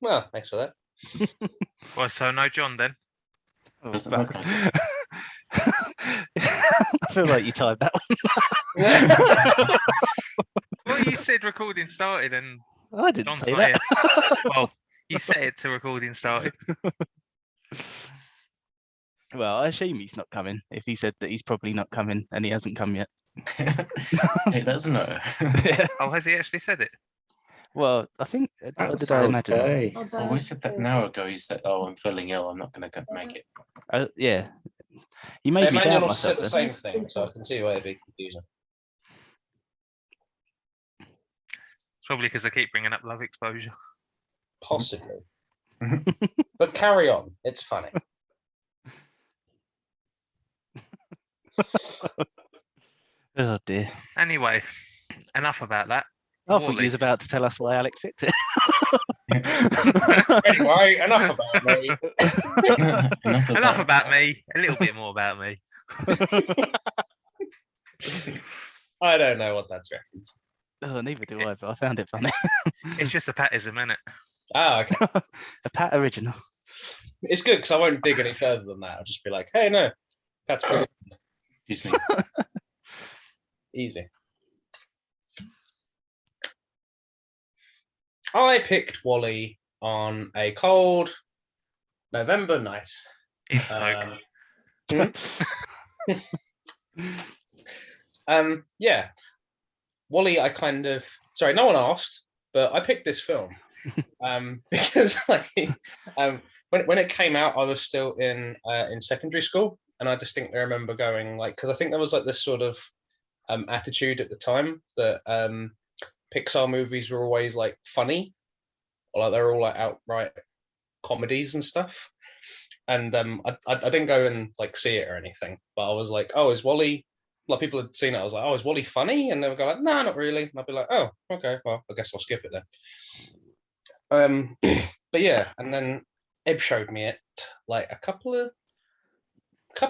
Well, thanks for that. Well, so no John then. Doesn't look like it. I feel like you timed that Well, you said recording started and one. I didn't John's say not that. here. Well, you set it to recording started. Well, I assume he's not coming. If he said that he's probably not coming and he hasn't come yet. He doesn't know. Yeah. Oh, has he actually said it? Well, I think. What That's did I imagine? okay. Well, we said that an hour ago. He said, "Oh, I'm feeling ill. I'm not going to make it." Yeah. You made me doubt Emmanuel said myself. the then. same thing, so I can see why it'd be confusing. It's probably because I keep bringing up Love Exposure. Possibly. But carry on. It's funny. Oh dear. Anyway, enough about that. I thought he Wall-E. was about to tell us why Alec picked it. Anyway, enough about me. Enough about me. A little bit more about me. I don't know what that's reference. Oh, neither do I, but I found it funny. It's just a patism, isn't it? Ah, okay. A Pat original. It's good because I won't dig any further than that. I'll just be like, hey, no, that's pretty Excuse me. easy. I picked Wall-E on a cold November night. In Stoke. Yeah. Wall-E, I kind of sorry, no one asked, but I picked this film. Because like when it came out, I was still in secondary school, and I distinctly remember going like, because I think there was like this sort of attitude at the time that Pixar movies were always like funny, or like they're all like outright comedies and stuff. And I didn't go and like see it or anything, but I was like, oh, is Wall-E? Like people had seen it. I was like, oh, is Wall-E funny? And they would go like, no, not really. And I'd be like, oh, okay, well, I guess I'll skip it then. But yeah, and then Eb showed me it like a couple of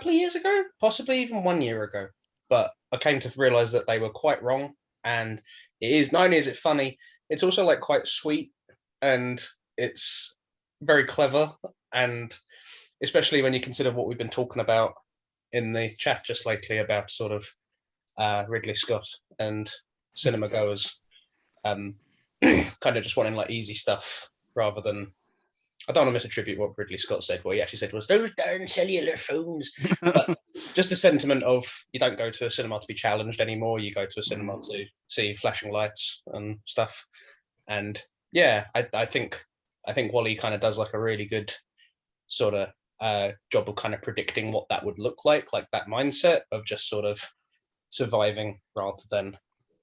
years ago, possibly even 1 year ago. But I came to realize that they were quite wrong. And it is, not only is it funny, it's also like quite sweet, and it's very clever. And especially when you consider what we've been talking about in the chat just lately about sort of Ridley Scott and cinema goers kind of just wanting like easy stuff rather than, I don't want to misattribute what Ridley Scott said. What he actually said was those darn cellular phones. But just the sentiment of you don't go to a cinema to be challenged anymore. You go to a cinema to see flashing lights and stuff. And yeah, I think Wall-E kind of does like a really good sort of job of kind of predicting what that would look like that mindset of just sort of surviving rather than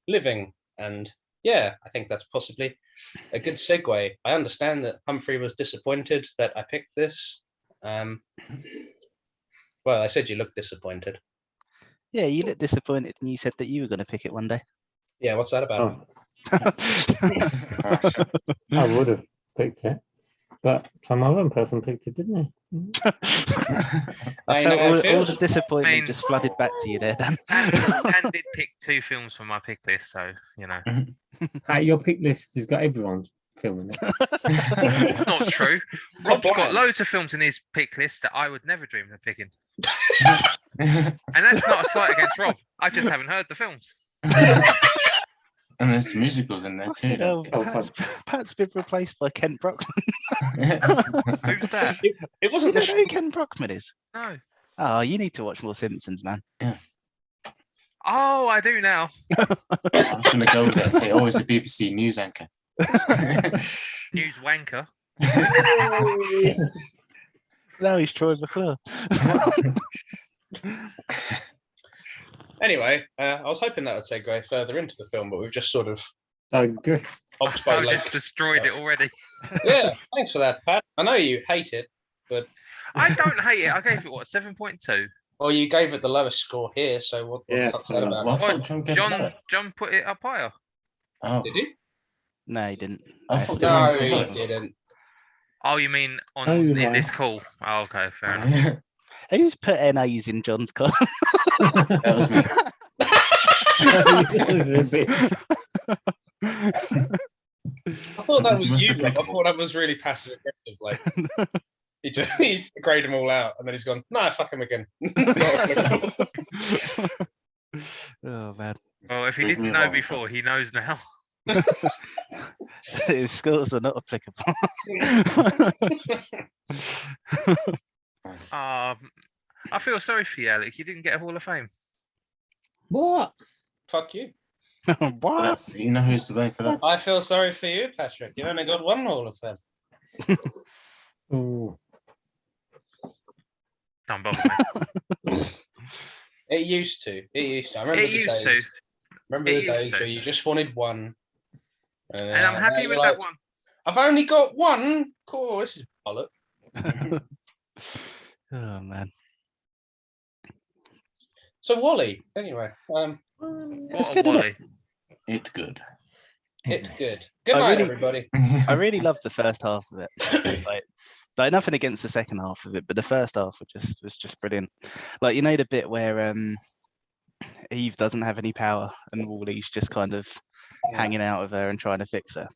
living. And yeah, I think that's possibly a good segue. I understand that Humphrey was disappointed that I picked this. Well, I said you looked disappointed. Yeah, you looked disappointed and you said that you were going to pick it one day. Yeah, what's that about? I would have picked it, but some other person picked it, didn't he? I I felt know how it all the feels. disappointment I mean- just flooded back to you there, Dan. And did pick 2 films from my pick list, so you know. Your pick list has got everyone's film in it. Not true. Rob Rob's got Bland. loads of films in his pick list that I would never dream of picking. And that's not a slight against Rob. I just haven't heard the films. And there's some musicals in there too. You know, Oh, Pat's been replaced by Kent Brockman. Who's that? It You wasn't don't the know who Kent Brockman is? No. Oh, you need to watch more Simpsons, man. Oh, I do now. I'm going to go there and say, oh, it's a BBC news anchor. News wanker. No, he's Troy McClure. Anyway, I was hoping that would segue further into the film, but we've just sort of Digress. hopped by I've just legs. destroyed it already. Yeah, thanks for that, Pat. I know you hate it, I don't hate it. I gave it, what, 7.2? well, you gave it the lowest score here, so what the Yeah. fuck's that about? Well, I What, thought John gave it lower. John put it up higher. Oh, Did you? No, he didn't. I thought No, John he gave it didn't. Oh, you mean on Oh, in right. this call? Oh, okay, fair enough. lower. Who's put NAs in John's car? That was me. It was a bit- thought that It's was most you, Rob. I applicable. thought that was really passive aggressive. Like he grayed them all out, and then he's gone. Nah, fuck him again. Not applicable. Oh man, Well, if he Prove didn't me know wrong, before, he knows now. his scores are not applicable. I feel sorry for you, Alec. You didn't get a Hall of Fame. What? Fuck you. But What? that's, you know who's to blame for that? I feel sorry for you, Patrick. You've only got one Hall of Fame. Ooh. Don't bother me. It used to. I remember It the used days. to. Remember It the used days to. where you just wanted one. And I'm happy you're with like, that one. I've only got one. Cool. This is bollock. Oh man. So Wally. Anyway, It's What a good, innit? Wally. It's good. it's good. Good I night, really- everybody. I really loved the first half of it. Like nothing against the second half of it, but the first half was just brilliant. Like you know the bit where Eve doesn't have any power and Wally's just kind of hanging out with her and trying to fix her.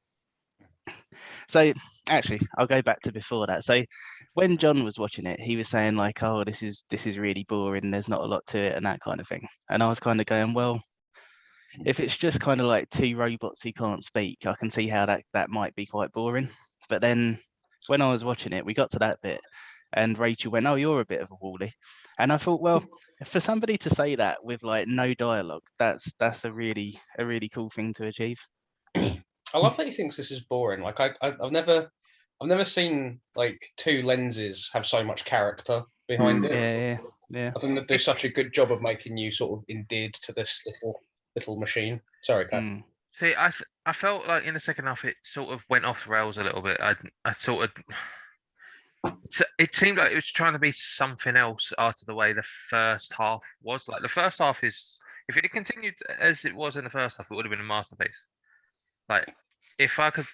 So actually, I'll go back to before that. So when John was watching it, he was saying like, "Oh, this is really boring. There's not a lot to it," and that kind of thing. And I was kind of going, "Well, if it's just kind of like two robots who can't speak, I can see how that might be quite boring." But then when I was watching it, we got to that bit, and Rachel went, "Oh, you're a bit of a Wally," and I thought, well, for somebody to say that with like no dialogue, that's a really cool thing to achieve. I love that he thinks this is boring. Like I've never seen like two lenses have so much character behind it. Yeah. I think they do such a good job of making you sort of endeared to this little machine. Sorry, Pat. Mm. See, I felt like in the second half it sort of went off the rails a little bit. I sort of it seemed like it was trying to be something else after the way the first half was. Like the first half is, if it had continued as it was in the first half, it would have been a masterpiece. Like if I could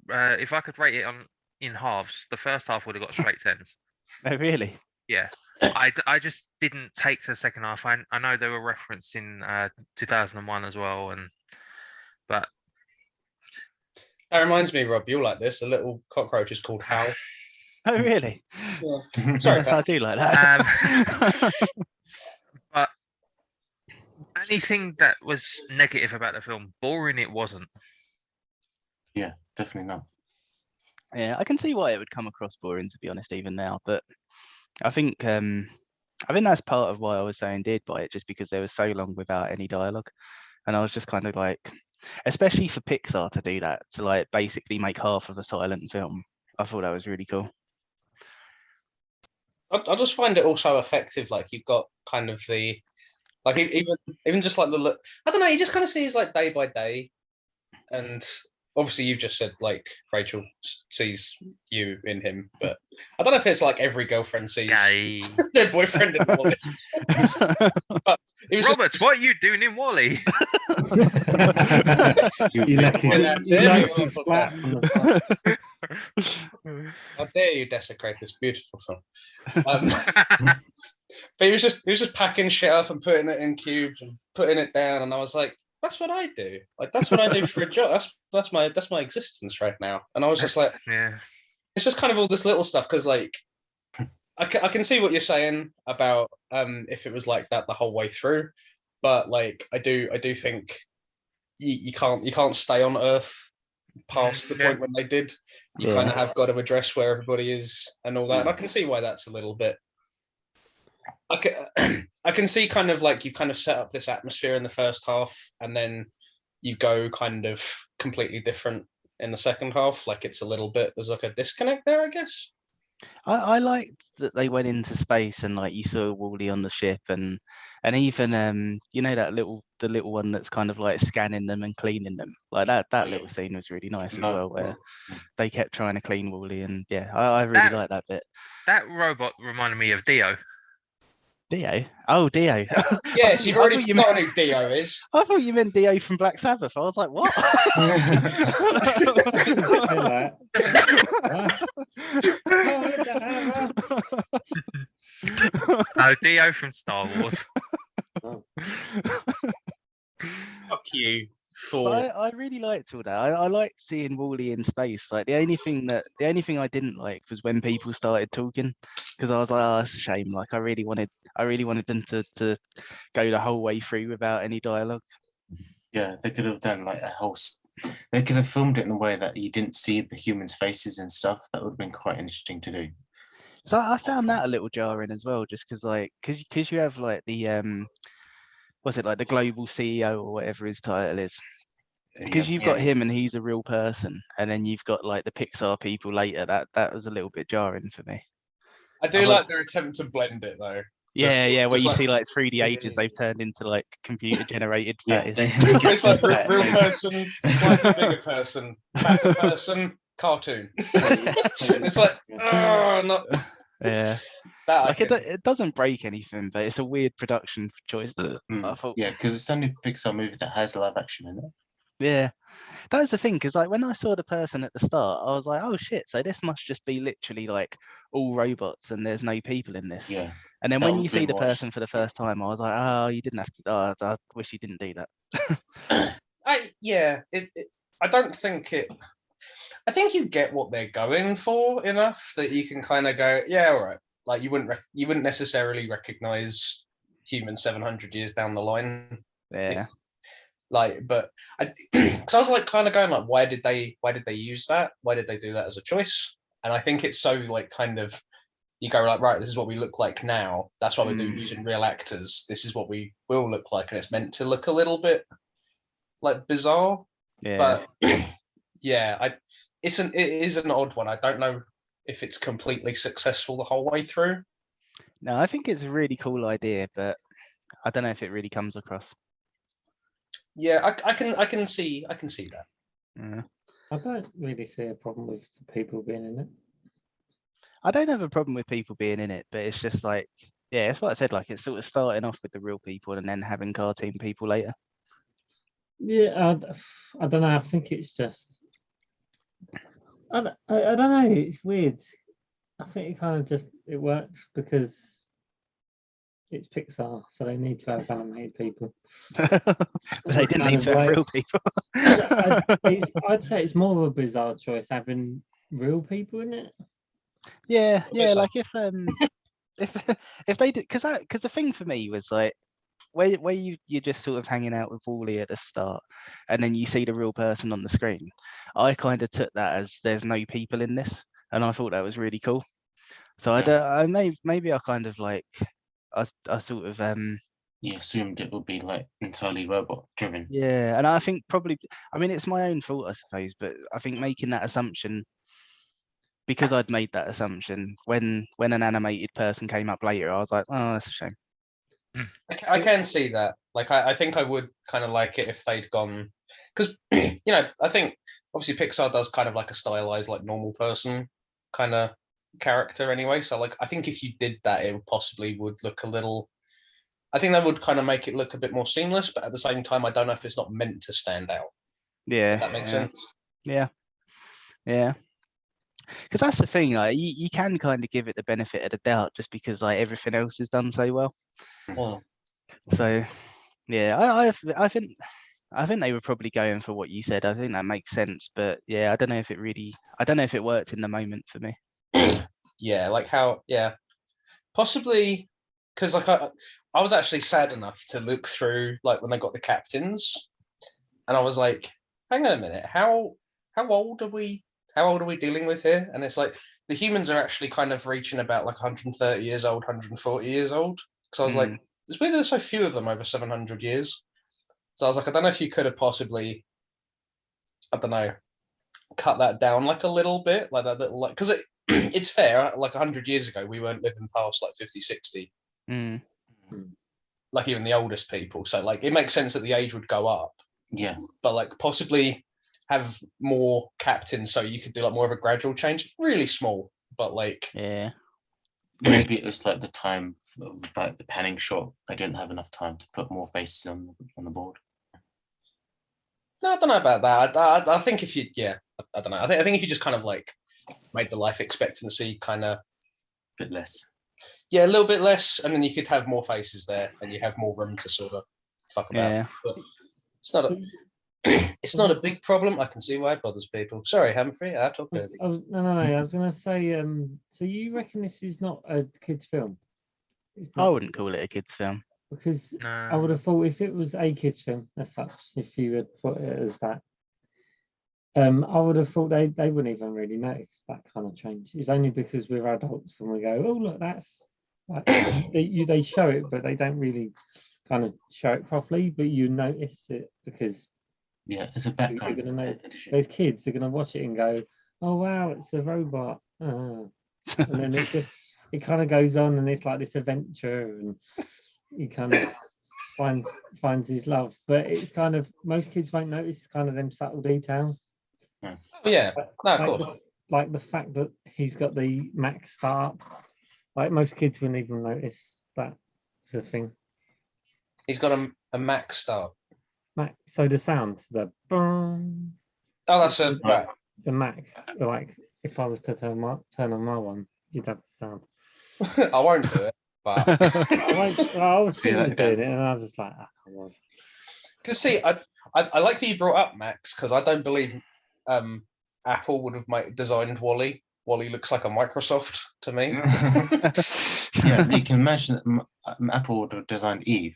rate it in halves, the first half would have got straight tens. Oh, really? Yeah. I just didn't take to the second half. I know they were referencing 2001 as well, but That reminds me, Rob, you'll like this. The little cockroach is called Hal. Oh, really? Sorry, I Pat. do like that. but anything that was negative about the film, boring it wasn't. Yeah, definitely not. Yeah, I can see why it would come across boring, to be honest, even now. But I think that's part of why I was so endeared by it, just because there was so long without any dialogue, and I was just kind of like, especially for Pixar to do that, to like basically make half of a silent film. I thought that was really cool. I just find it also effective. Like you've got kind of the, like even just like the look. I don't know. You just kind of see it's like day by day, and obviously you've just said like Rachel sees you in him, but I don't know if it's like every girlfriend sees Gay. their boyfriend in Wally. But it was Roberts, what are you doing in Wally? You left Yeah, his, that's you it. left his flat on the How dare you desecrate this beautiful film? But he was just packing shit up and putting it in cubes and putting it down, and I was like, that's what I do. Like that's what I do for a job. That's my existence right now. And I was just like, yeah. it's just kind of all this little stuff because like I can see what you're saying about if it was like that the whole way through, but like I do think you can't stay on Earth past the Yeah. point when they did. You Yeah. kind of have got to address where everybody is and all that. And I can see why that's a little bit. I can see kind of like you kind of set up this atmosphere in the first half and then you go kind of completely different in the second half. Like it's a little bit, there's like a disconnect there, I guess. I liked that they went into space and like you saw Wally on the ship and even you know the little one that's kind of like scanning them and cleaning them, like that little scene was really nice as well, where they kept trying to clean Wally, and yeah, I really like that bit. That robot reminded me of Dio. Dio? Oh, Dio. Yes, you've I already thought you forgotten who Dio is. I thought you meant Dio from Black Sabbath. I was like, what? No, Dio from Star Wars. Fuck you. for. I really liked all that. I liked seeing Wally in space. Like the only thing I didn't like was when people started talking, because I was like, oh, that's a shame. Like I really wanted them to go the whole way through without any dialogue. Yeah, they could have done like a whole. They could have filmed it in a way that you didn't see the humans' faces and stuff. That would have been quite interesting to do. So I found that a little jarring as well, just because you have like the was it like the global CEO or whatever his title is? Because you've got him and he's a real person, and then you've got like the Pixar people later. That was a little bit jarring for me. I do like their attempt to blend it though. Where you like, see like through the ages they've turned into like computer generated faces. it's like real person, slightly bigger person, fatter person, cartoon. It's like, oh, not. Yeah, that like it doesn't break anything, but it's a weird production choice. I thought, yeah, because it's the only Pixar movie that has live action in it. yeah, that was the thing. Because like when I saw the person at the start, I was like, oh shit! So this must just be literally like all robots, and there's no people in this. Yeah. And then That when would you be see the worse. person for the first time, I was like, oh, you didn't have to. Oh, I wish you didn't do that. I don't think it. I think you get what they're going for enough that you can kind of go, yeah, all right. Like you wouldn't necessarily recognize humans 700 years down the line. Yeah. But because I was like kind of going like, why did they use that? Why did they do that as a choice? And I think it's so like kind of you go like, right, this is what we look like now. That's why we do using real actors. This is what we will look like, and it's meant to look a little bit like bizarre. Yeah. But yeah, it is an odd one. I don't know if it's completely successful the whole way through. No, I think it's a really cool idea, but I don't know if it really comes across. Yeah, I can see that. Yeah. I don't really see a problem with the people being in it. I don't have a problem with people being in it, but it's just like, yeah, it's what I said. Like it's sort of starting off with the real people and then having cartoon people later. Yeah, I don't know. I think it's just I don't know. It's weird. I think it kind of just it works because it's Pixar, so they need to have animated people. But they didn't need to have real people. I'd say it's more of a bizarre choice having real people in it. Yeah. Like if they did, because the thing for me was like where you're just sort of hanging out with Wally at the start, and then you see the real person on the screen. I kind of took that as there's no people in this, and I thought that was really cool. So maybe I kind of like I sort of You assumed it would be like entirely robot driven. Yeah, and I think probably, I mean, it's my own fault, I suppose, but I think making that assumption, because I'd made that assumption when an animated person came up later, I was like, oh, that's a shame. I can see that. Like, I think I would kind of like it if they'd gone, because I think obviously Pixar does kind of like a stylized, like normal person kind of character anyway. So like, I think if you did that, it possibly would look a little. I think that would kind of make it look a bit more seamless, but at the same time, I don't know if it's not meant to stand out. Yeah, if that makes sense. Yeah. Because that's the thing, like you can kind of give it the benefit of the doubt just because like everything else is done so well. So yeah, I think they were probably going for what you said. I think that makes sense, but yeah, I don't know if it worked in the moment for me. Yeah, like how, yeah, possibly because like I was actually sad enough to look through like when they got the captains, and I was like, hang on a minute, how old are we? How old are we dealing with here? And it's like the humans are actually kind of reaching about like 130 years old, 140 years old. So I was like, it's weird there's so few of them over 700 years. So I was like, I don't know if you could have possibly, I don't know, cut that down like a little bit, like that little, like, because it's fair, like 100 years ago, we weren't living past like 50, 60. Like even the oldest people. So like it makes sense that the age would go up. Yeah. But like possibly have more captains so you could do like more of a gradual change. Really small, but like maybe it was like the time of like the panning shot. I didn't have enough time to put more faces on the board. No, I don't know about that. I think if you, I don't know. I think if you just kind of like made the life expectancy kind of a bit less. Yeah, a little bit less, and then you could have more faces there, and you have more room to sort of fuck about. Yeah. But it's not. it's not a big problem. I can see why it bothers people. Sorry, Humphrey, I talk early. No. I was gonna say, so you reckon this is not a kids' film? It's I not, wouldn't call it a kids' film. because I would No. have thought if it was a kids' film as such, if you had put it as that, I would have thought they wouldn't even really notice that kind of change. It's only because we're adults and we go, oh look, that's like they show it, but they don't really kind of show it properly. But you notice it because Yeah, it's a you're background gonna know. addition. Those kids are gonna watch it and go, oh wow, it's a robot. And then it kind of goes on, and it's like this adventure, and he kind of finds his love. But it's kind of, most kids won't notice kind of them subtle details. Oh, yeah, no, of Like course. like the fact that he's got the Mac start. Like most kids wouldn't even notice that is a thing. He's got a Mac start. Mac. So the sound, the boom, Oh, that's a Right. the Mac. Like if I was to turn on my one, you'd have the sound. I won't do it, but I was See thinking that of doing it, and I was just like, oh, come on. because see, I like that you brought up Macs, because I don't believe Apple would have designed Wally. Wally looks like a Microsoft to me. Yeah, you can imagine that Apple would have designed Eve.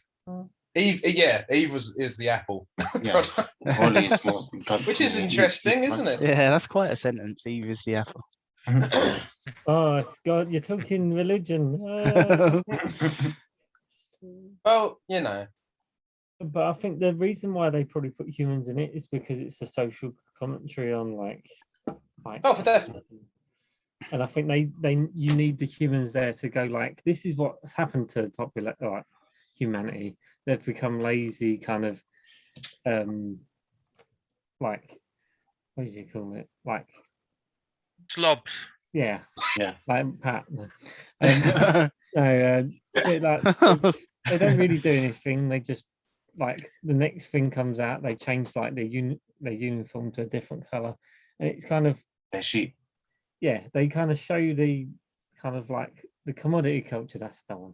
Eve is the Apple Yeah. product, Wally is more, which is interesting, isn't it? Yeah, that's quite a sentence. Eve is the apple. Oh God, you're talking religion. Well, you know, But I think the reason why they probably put humans in it is because it's a social commentary on like Oh, for definite. And I think you need the humans there to go like, this is what's happened to humanity. They've become lazy, kind of like, what do you call it? Like, Slobs. yeah, Yeah. like Pat. They don't really do anything. They just, like, the next thing comes out, they change like their uniform to a different color, and it's kind of, They're sheep. yeah, they kind of show the kind of like the commodity culture. That's the one.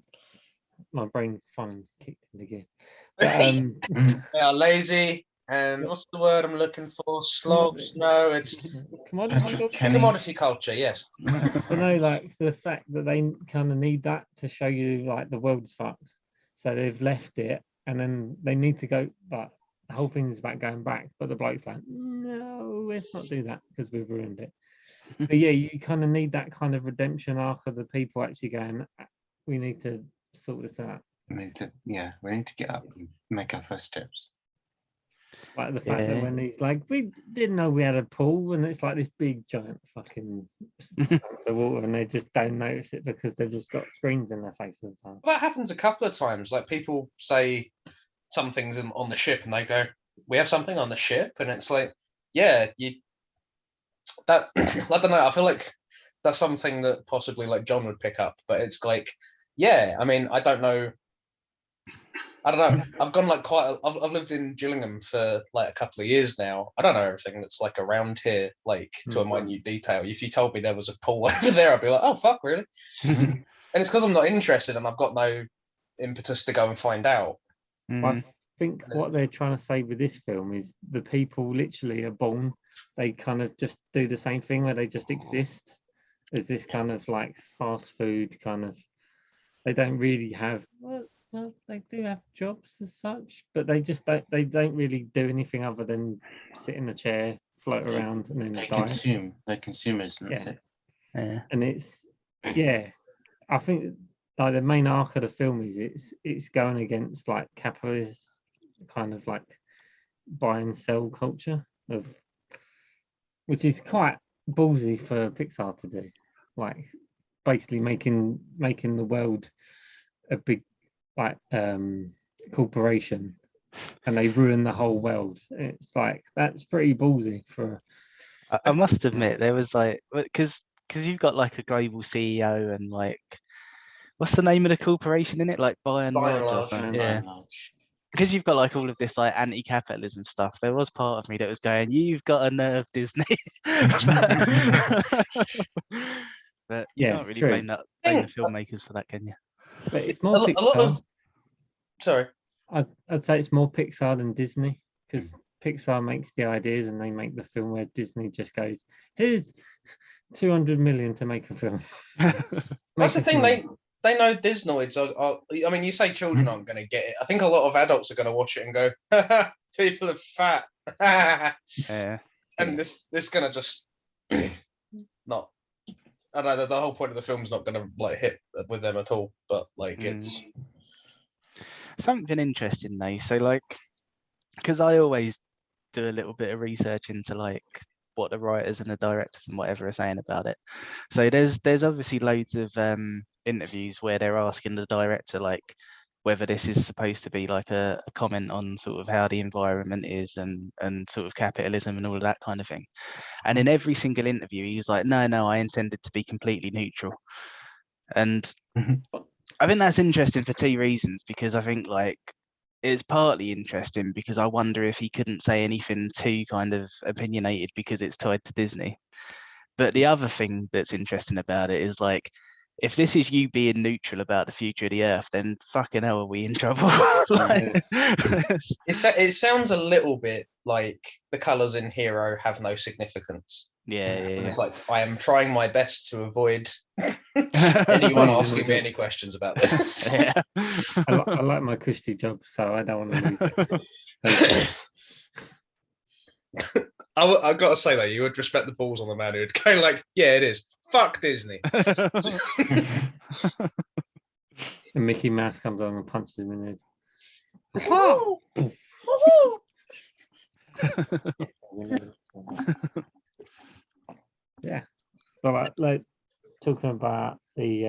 My brain finally kicked into gear. But, they are lazy, and what's the word I'm looking for? Slobs? No, it's commodity culture. Yes. But no, like the fact that they kind of need that to show you like the world's fucked, so they've left it, and then they need to go. But the whole thing is about going back. But the bloke's like, no, let's not do that because we've ruined it. But yeah, you kind of need that kind of redemption arc of the people actually going, we need to sort this out. We need to get up and make our first steps. Like the fact that when he's like, we didn't know we had a pool, and it's like this big giant fucking stance of water, and they just don't notice it because they've just got screens in their face all the time. Well, that happens a couple of times. Like people say something's on the ship, and they go, "We have something on the ship," and it's like, yeah, that I don't know. I feel like that's something that possibly like John would pick up, but it's like, yeah, I mean, I don't know. I've gone like I've lived in Gillingham for like a couple of years now. I don't know everything that's like around here, like to a minute detail. If you told me there was a pool over there, I'd be like, oh fuck, really? And it's because I'm not interested, and I've got no impetus to go and find out. I think what they're trying to say with this film is the people literally are born. They kind of just do the same thing where they just exist as this kind of like fast food kind of. They don't really have. Well, they do have jobs as such, but they just don't really do anything other than sit in a chair, float around, and then They die. consume. They're consumers, and that's it. Yeah. And it's, yeah, I think like the main arc of the film is it's going against like capitalist kind of like buy and sell culture of, which is quite ballsy for Pixar to do, like basically making the world a big like corporation, and they ruin the whole world. It's like, that's pretty ballsy for. I must admit, there was like, because you've got like a global CEO and like, what's the name of the corporation in it? Like Buy and Large or something. Yeah. Because you've got like all of this like anti-capitalism stuff, there was part of me that was going, you've got a nerve, Disney. But you Yeah, can't really true. blame the filmmakers for that, can you? But it's A more lot Pixar. of sorry. I'd say it's more Pixar than Disney, because Pixar makes the ideas and they make the film, where Disney just goes, here's 200 million to make a film. That's the thing. They know Disnoids are. I mean, you say children aren't going to get it. I think a lot of adults are going to watch it and go, "People are fat," Yeah. and this going to just not. I don't know. The whole point of the film's not going to like hit with them at all. But like, it's Something interesting though. So like, because I always do a little bit of research into like what the writers and the directors and whatever are saying about it. So there's obviously loads of interviews where they're asking the director like whether this is supposed to be like a comment on sort of how the environment is and sort of capitalism and all of that kind of thing. And in every single interview, he's like, no, I intended to be completely neutral. And I think that's interesting for two reasons, because I think like it's partly interesting because I wonder if he couldn't say anything too kind of opinionated because it's tied to Disney. But the other thing that's interesting about it is like, if this is you being neutral about the future of the Earth, then fucking hell are we in trouble? Like, it sounds a little bit like the colours in Hero have no significance. yeah. And it's like, I am trying my best to avoid anyone asking me any questions about this. Yeah. I like my cushy job, so I don't want to lose it. I've got to say though, you would respect the balls on the man who would go like, yeah, it is. Fuck Disney. And Mickey Mouse comes on and punches him in the head. Yeah. But like talking about the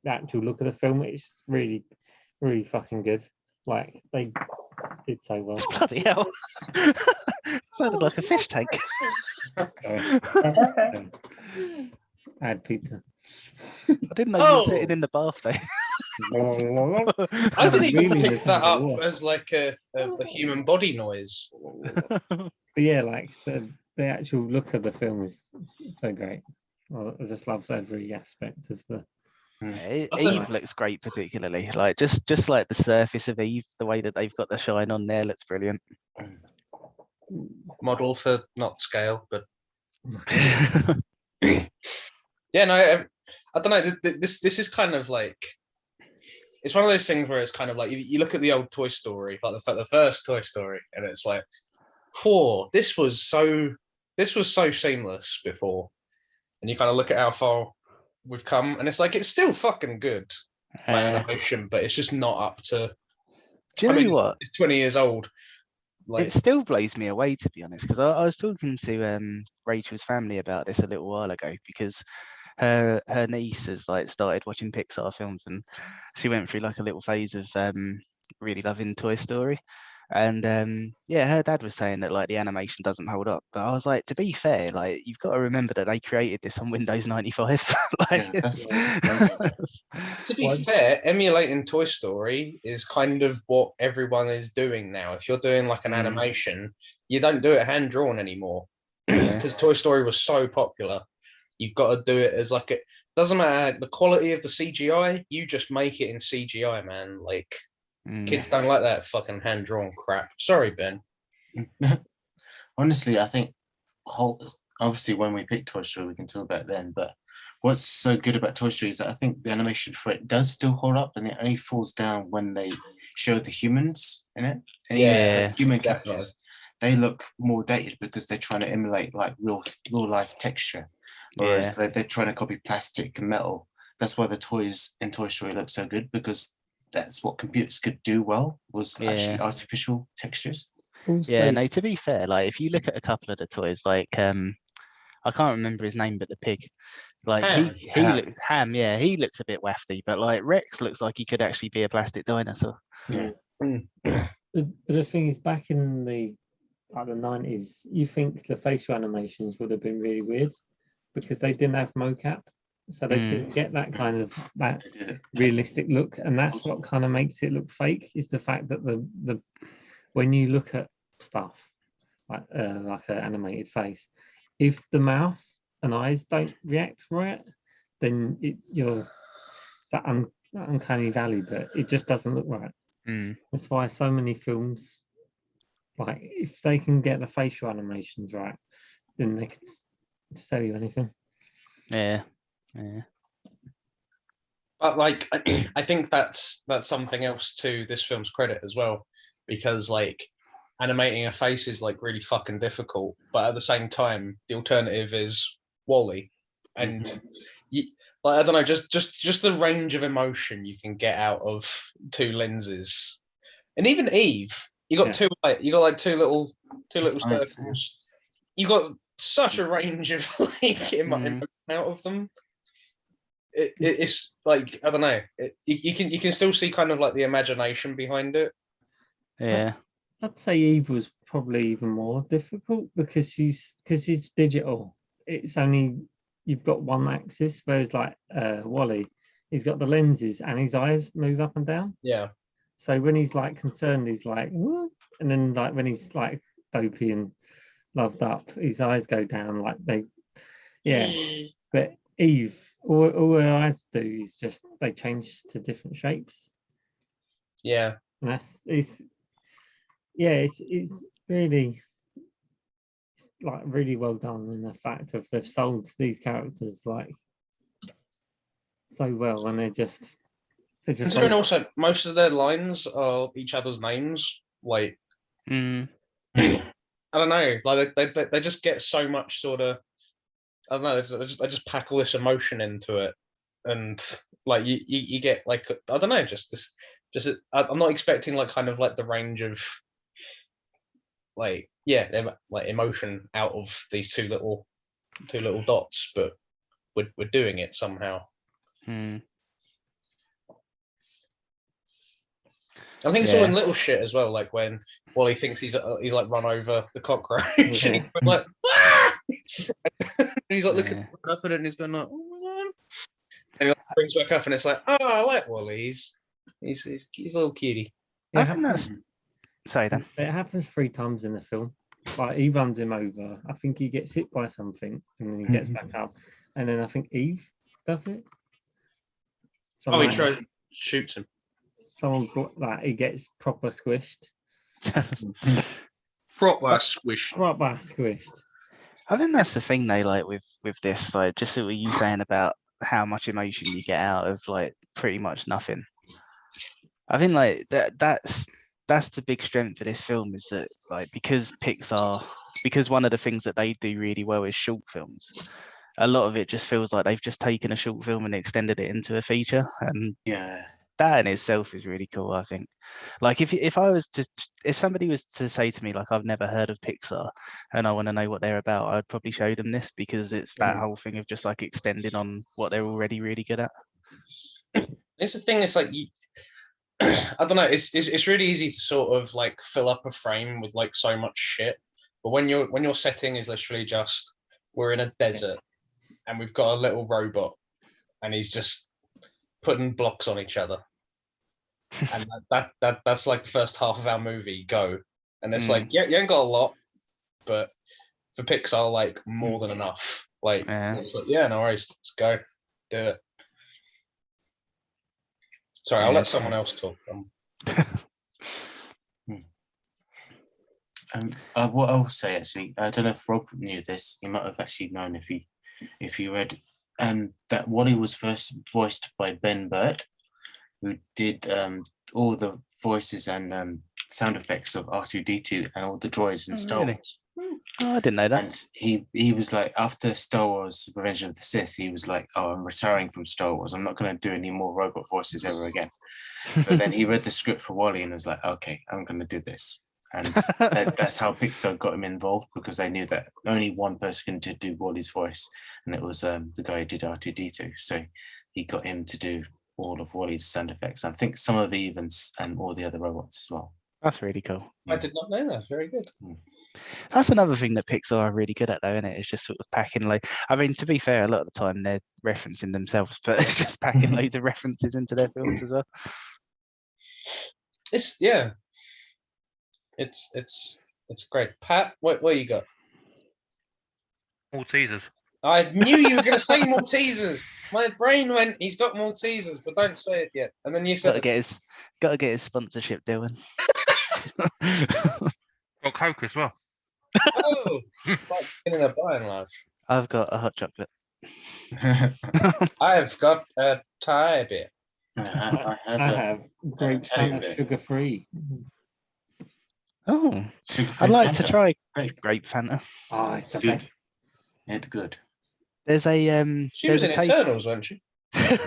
actual look of the film, it's really, really fucking good. Like they did so well. Bloody hell. Sounded like a fish tank. Add pizza. I didn't know you were putting in the bath though. I didn't even Really pick that listen to up what? as like a human body noise. But yeah, like the actual look of the film is so great. Well, I just love every aspect of the. Yeah, I don't Eve looks great, particularly. Like just like the surface of Eve, the way that they've got the shine on there looks brilliant. Model for not scale, but yeah, no, I don't know. This is kind of like, it's one of those things where it's kind of like you look at the old Toy Story, like the first Toy Story, and it's like, whoa, this was so seamless before, and you kind of look at how far we've come, and it's like it's still fucking good by animation, but it's just not up to. Do you know what? It's 20 years old. Like, it still blows me away, to be honest, because I was talking to Rachel's family about this a little while ago, because her niece has like started watching Pixar films, and she went through like a little phase of really loving Toy Story. And yeah, her dad was saying that like the animation doesn't hold up, but I was like, to be fair, like you've got to remember that they created this on Windows 95. Like, Yeah, that's to be fair, emulating Toy Story is kind of what everyone is doing now. If you're doing like an animation, you don't do it hand drawn anymore, because Toy Story was so popular. You've got to do it as like it doesn't matter the quality of the CGI. You just make it in CGI, man. Like. Kids don't like that fucking hand-drawn crap. Sorry, Ben. Honestly, I think obviously when we pick Toy Story, we can talk about it then. But what's so good about Toy Story is that I think the animation for it does still hold up, and it only falls down when they show the humans in it. And Yeah, the human definitely. characters, they look more dated because they're trying to emulate like real life texture, whereas they're trying to copy plastic and metal. That's why the toys in Toy Story look so good, because that's what computers could do well, was actually artificial textures. Yeah, no, to be fair, like if you look at a couple of the toys, like I can't remember his name, but the pig, like Ham. he looks Ham, yeah, he looks a bit wafty, but like Rex looks like he could actually be a plastic dinosaur. Yeah. The thing is, back in the 90s, you think the facial animations would have been really weird because they didn't have mocap. So they didn't get that kind of that realistic look, and that's what kind of makes it look fake. Is the fact that the when you look at stuff like an animated face, if the mouth and eyes don't react right, then you're that uncanny valley, but it just doesn't look right. That's why so many films Like if they can get the facial animations right, then they can sell you anything. Yeah. But like, I think that's something else to this film's credit as well, because like animating a face is like really fucking difficult. But at the same time, the alternative is Wall-E, and like I don't know, just the range of emotion you can get out of two lenses, and even Eve, you got two two little circles. You got such a range of like emotion out of them. It's like I don't know. You can still see kind of like the imagination behind it. Yeah. I'd say Eve was probably even more difficult because she's digital. It's only you've got one axis, whereas like Wall-E, he's got the lenses and his eyes move up and down. Yeah. So when he's like concerned, he's like, what? And then like when he's like dopey and loved up, his eyes go down like they, yeah. But Eve, all her eyes do is just they change to different shapes. Yeah. And it's really like really well done in the fact of they've sold these characters like so well, and they're just Considering also most of their lines are each other's names, like I don't know, like they just get so much sort of I don't know, they just pack all this emotion into it, and like you get like I don't know, I'm not expecting like kind of like the range of like like emotion out of these two little dots, but we're doing it somehow. I think it's all in little shit as well, like when Wall-E thinks he's like run over the cockroach, and he's like, ah! And he's like looking up at it, and he's going like, oh my god, and he like, brings back up, and it's like, oh, I like Wall-E. He's a little cutie. I think that's. Sorry, Dan. It happens 3 times in the film. Like he runs him over. I think he gets hit by something, and then he gets back up, and then I think Eve does it. He tries shoots him. Someone like he gets proper squished. Proper squished. I think that's the thing they like with this, like just what you saying about how much emotion you get out of like pretty much nothing. I think like that's the big strength of this film is that like because one of the things that they do really well is short films. A lot of it just feels like they've just taken a short film and extended it into a feature, and that in itself is really cool. I think, like if somebody was to say to me like I've never heard of Pixar and I want to know what they're about, I'd probably show them this because it's that whole thing of just like extending on what they're already really good at. It's the thing. It's like I don't know. It's really easy to sort of like fill up a frame with like so much shit, but when your setting is literally just we're in a desert and we've got a little robot and he's just putting blocks on each other. And that's like the first half of our movie, go. And it's like, you ain't got a lot, but for Pixar, like more than enough. Like, it's like, no worries, let's go, do it. Sorry, I'll let someone else talk. What I'll say actually, I don't know if Rob knew this. He might have actually known if he read that Wall-E was first voiced by Ben Burt, who did all the voices and sound effects of R2-D2 and all the droids in Star Wars. Oh, I didn't know that. And he was like, after Star Wars Revenge of the Sith, he was like, oh, I'm retiring from Star Wars. I'm not going to do any more robot voices ever again. But then he read the script for Wall-E and was like, okay, I'm going to do this. And that's how Pixar got him involved, because they knew that only one person could do Wall-E's voice, and it was the guy who did R2-D2. So he got him to do all of Wall-E's sound effects. I think some of Eve and all the other robots as well. That's really cool. I did not know that. Very good. That's another thing that Pixar are really good at, though, isn't it? It's just sort of packing like. I mean, to be fair, a lot of the time they're referencing themselves, but it's just packing loads of references into their films as well. It's great. Pat, what you got? Maltesers. I knew you were going to say Maltesers. My brain went, he's got Maltesers, but don't say it yet. And then you said, Got to get his sponsorship, Dylan. Got Coke as well. Oh, it's like getting a buying large. I've got a hot chocolate. I've got a Thai beer. I I have have grape Italian Fanta beer. sugar-free. Oh, Sugar-free I'd like to Fanta. try Great. grape Fanta. Oh, it's It's the good. best. It's good. There's a She was in Eternals, wasn't she? Grape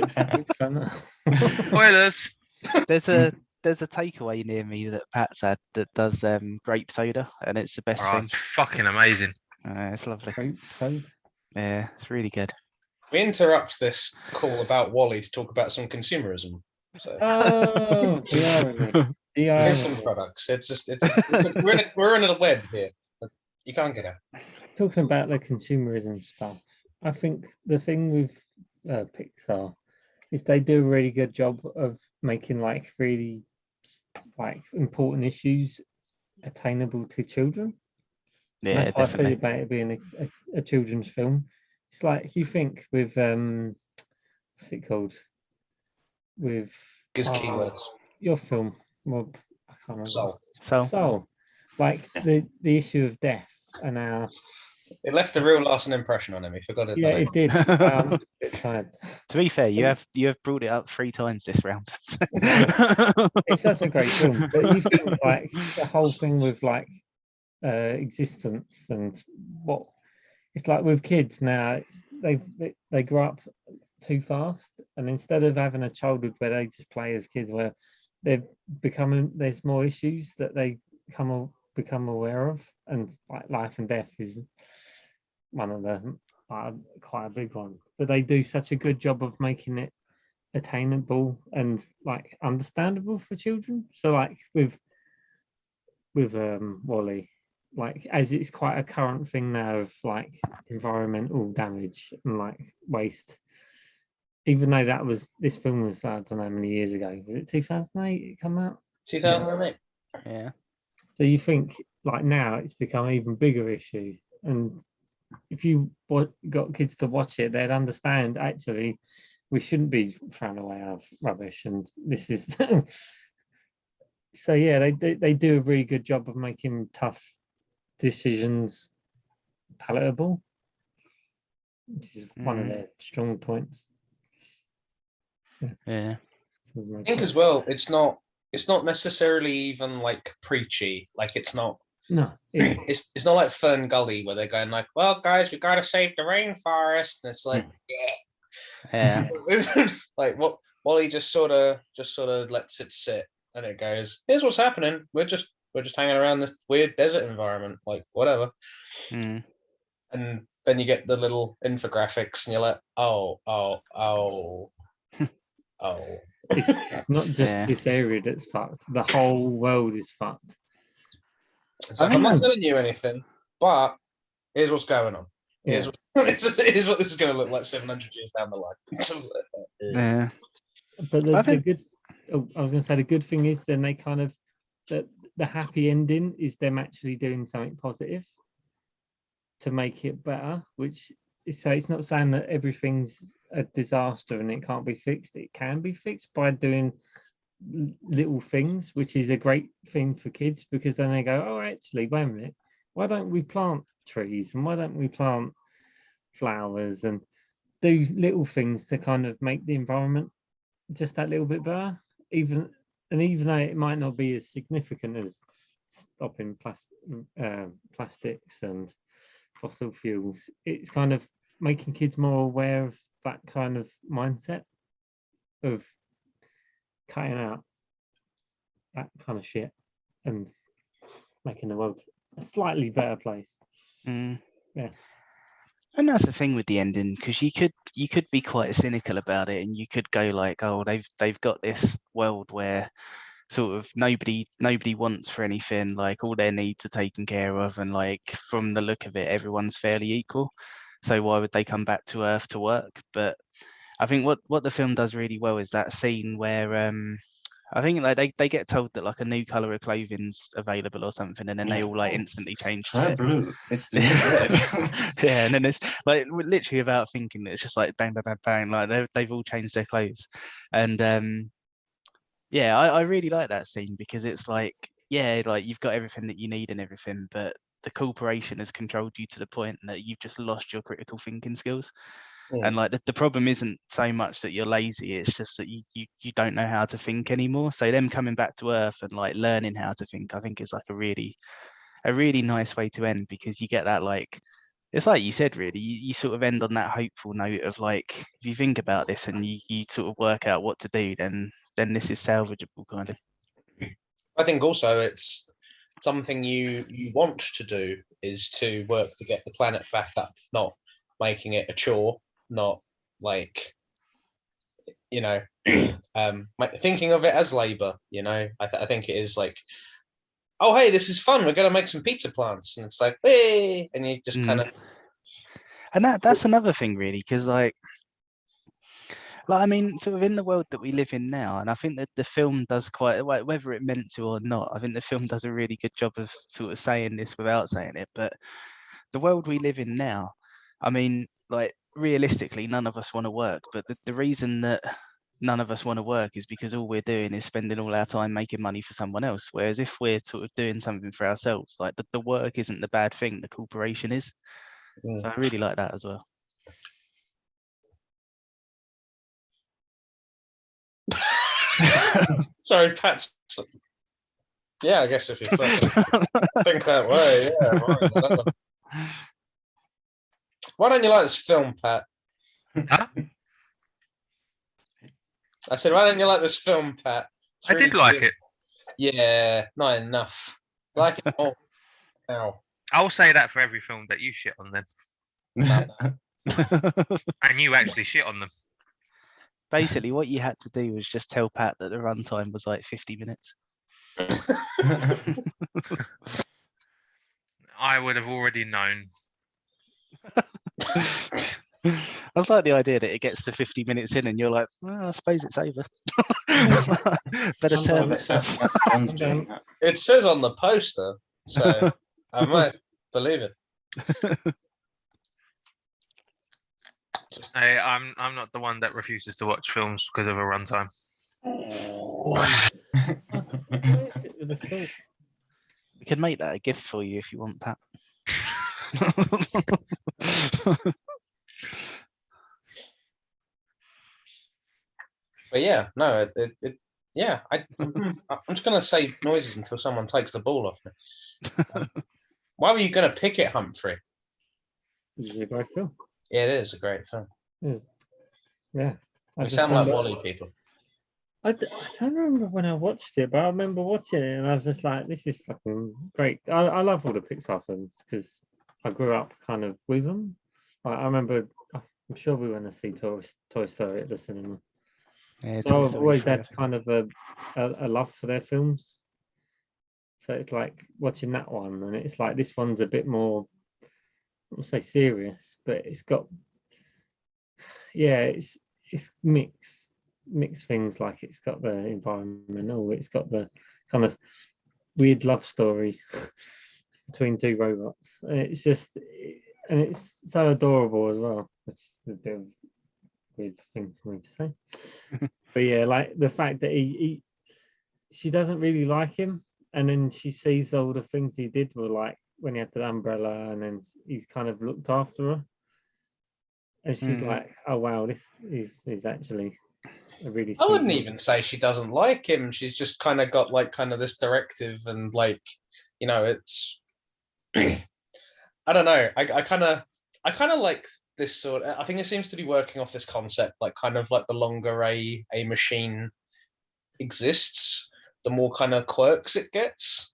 Fanta. Grape Fanta. Spoilers. there's a takeaway near me that Pat's had that does grape soda, and it's the best Oh, thing. it's fucking amazing. It's lovely. Grape soda. Yeah, it's really good. We interrupt this call about Wally to talk about some consumerism. So Oh, the irony. The here's some irony. products. It's just we're in a web here. You can't get out. Talking about the consumerism stuff, I think the thing with Pixar is they do a really good job of making like really like important issues attainable to children. And Yeah, that's how I feel definitely. about it being a children's film. It's like you think with what's it called? With Gives keywords. your film, Rob, I can't remember. So So Soul. Like the issue of death and our it left a real lasting impression on him. He forgot it. yeah, it did. A bit tired. to be fair, you have brought it up 3 times this round. It's such a great film, but you think like the whole thing with like existence and what it's like with kids now. They grow up too fast, and instead of having a childhood where they just play as kids, where they're becoming there's more issues that they become aware of, and like life and death is one of the quite a big one. But they do such a good job of making it attainable and like understandable for children. So like with Wally, like as it's quite a current thing now of like environmental damage and like waste. Even though this film was I don't know how many years ago. Was it 2008 it come out? 2008. Yeah. So you think like now it's become an even bigger issue, and if you got kids to watch it, they'd understand actually we shouldn't be throwing away our rubbish, and this is so yeah, they do a really good job of making tough decisions palatable, which is one of their strong points. Yeah. I think as well, it's not necessarily even like preachy. Like it's not. No, It's not like Fern Gully where they're going like, well, guys, we got to save the rainforest, and it's like, Yeah. like what Wally just sort of lets it sit, and it goes, here's what's happening. We're just hanging around this weird desert environment, like whatever. Mm. And then you get the little infographics, and you're like, oh. it's not just this area that's fucked. The whole world is fucked. It's like, I'm not telling you anything, but here's what's going on. Here's what this is going to look like 700 years down the line. Yeah. But the good, I was going to say the good thing is then they kind of the happy ending is them actually doing something positive to make it better, which is so it's not saying that everything's a disaster and it can't be fixed. It can be fixed by doing little things, which is a great thing for kids because then they go, oh, actually, wait a minute, why don't we plant trees and why don't we plant flowers and do little things to kind of make the environment just that little bit better, even though it might not be as significant as stopping plastics and fossil fuels, it's kind of making kids more aware of that kind of mindset of cutting out that kind of shit and making the world a slightly better place. Yeah. And that's the thing with the ending, because you could be quite cynical about it, and you could go like, oh, they've got this world where sort of nobody wants for anything, like all their needs are taken care of, and like from the look of it, everyone's fairly equal. So why would they come back to Earth to work? But I think what the film does really well is that scene where I think like they get told that like a new color of clothing's available or something, and then they all like instantly change to Try it. blue. It's the new Yeah, and then it's like literally without thinking, it's just like bang, bang, bang, bang. Like they've all changed their clothes, and yeah, I really like that scene because it's like yeah, like you've got everything that you need and everything, but the corporation has controlled you to the point that you've just lost your critical thinking skills. And like the problem isn't so much that you're lazy, it's just that you don't know how to think anymore. So them coming back to earth and like learning how to think, I think is like a really nice way to end, because you get that, like, it's like you said, really, you sort of end on that hopeful note of like, if you think about this and you sort of work out what to do, then this is salvageable, kind of. I think also it's something you want to do, is to work to get the planet back up, not making it a chore, not like, you know, thinking of it as labor. You know, I think it is like, oh hey, this is fun, we're gonna make some pizza plants, and it's like, hey, and you just kind of. And that's another thing, really, because like I mean, sort of in the world that we live in now, and I think that the film does quite, whether it meant to or not, I think the film does a really good job of sort of saying this without saying it. But the world we live in now, I mean, like realistically, none of us want to work. But the reason that none of us want to work is because all we're doing is spending all our time making money for someone else. Whereas if we're sort of doing something for ourselves, like the work isn't the bad thing, the corporation is. So I really like that as well. Sorry, Pat. Yeah, I guess if you think that way, yeah. Why don't you like this film, Pat? Huh? I said, why don't you like this film, Pat? It's I did like good. it. Yeah, not enough. Like it all now. I'll say that for every film that you shit on them. And you actually shit on them. Basically, what you had to do was just tell Pat that the runtime was like 50 minutes. I would have already known. I was like the idea that it gets to 50 minutes in and you're like, well, I suppose it's over. Better turn this off. It says on the poster, so I might believe it. I'm not the one that refuses to watch films because of a runtime. We can make that a gift for you if you want, Pat. But yeah, no, yeah, I'm just gonna say noises until someone takes the ball off me. Why were you gonna pick it, Humphrey? It's a great film. Yeah, it is a great film. Yeah. We sound like Wally people. I don't remember when I watched it, but I remember watching it and I was just like, this is fucking great. I love all the Pixar films because I grew up kind of with them. I remember, I'm sure we went to see Toy Story at the cinema. Yeah, so I've always had kind of a love for their films. So it's like watching that one, and it's like this one's a bit more, I won't say serious, but it's got, yeah, it's mixed things. Like it's got the environmental, it's got the kind of weird love story between two robots. And it's just, and it's so adorable as well, which is a bit of a weird thing for me to say. But yeah, like the fact that she doesn't really like him, and then she sees all the things he did were like when he had the umbrella, and then he's kind of looked after her, and she's like, oh wow, this is actually a really I wouldn't even say she doesn't like him. She's just kind of got like kind of this directive, and like, you know, it's I don't know. I kind of like this sort of, I think it seems to be working off this concept, like kind of like the longer a machine exists, the more kind of quirks it gets.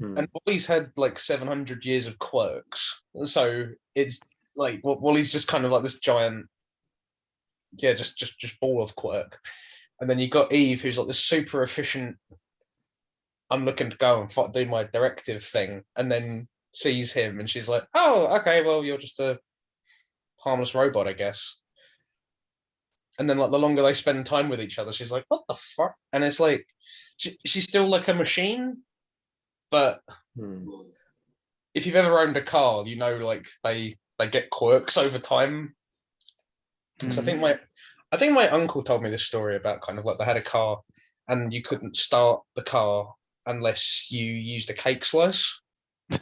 And Wally's had like 700 years of quirks, so it's like Wally's just kind of like this giant, yeah, just ball of quirk. And then you got Eve, who's like this super efficient, I'm looking to go and do my directive thing, and then sees him and she's like, oh, okay, well, you're just a harmless robot, I guess. And then like the longer they spend time with each other, she's like, what the fuck? And it's like she's still like a machine, but if you've ever owned a car, you know, like they get quirks over time. Because I think my uncle told me this story about kind of like they had a car and you couldn't start the car unless you used a cake slice. You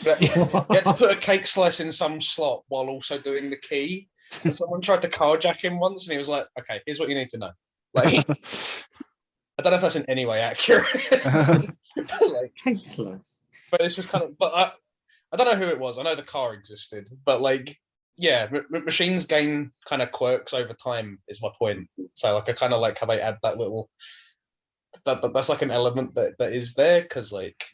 had to put a cake slice in some slot while also doing the key. And someone tried to carjack him once, and he was like, "Okay, here's what you need to know." Like, I don't know if that's in any way accurate, but like, Cake slice. but it's just kind of. But I don't know who it was. I know the car existed, but like, yeah, machines gain kind of quirks over time. Is my point. So like, I kind of like how they add that little. That's like an element that is there because like.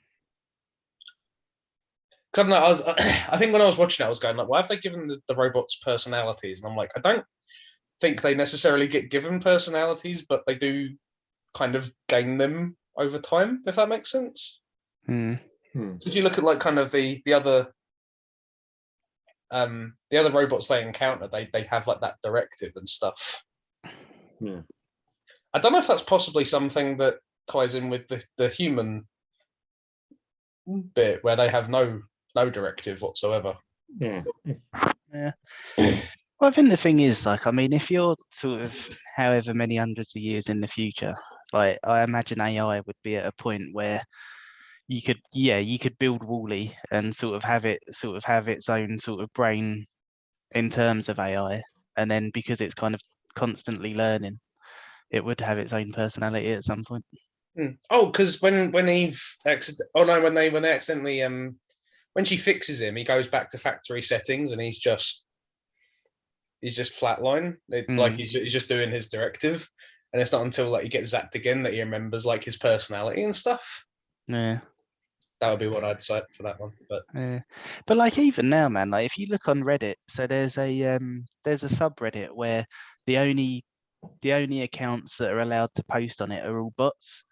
Because I don't know, I think when I was watching it, I was going like, why have they given the robots personalities? And I'm like, I don't think they necessarily get given personalities, but they do kind of gain them over time, if that makes sense. So if you look at like kind of the other robots they encounter, they have like that directive and stuff. Yeah. I don't know if that's possibly something that ties in with the human bit where they have no directive whatsoever. Yeah. Yeah. Well, I think the thing is, like, I mean, if you're sort of however many hundreds of years in the future, like, I imagine AI would be at a point where you could build Wall-E and sort of have its own sort of brain in terms of AI, and then because it's kind of constantly learning, it would have its own personality at some point. Oh, because when Eve when they accidentally when she fixes him, he goes back to factory settings and he's just flatline. Like he's just doing his directive, and it's not until like he gets zapped again that he remembers like his personality and stuff. Yeah, that would be what I'd cite for that one. But like even now, man, like if you look on Reddit, so there's a subreddit where the only accounts that are allowed to post on it are all bots.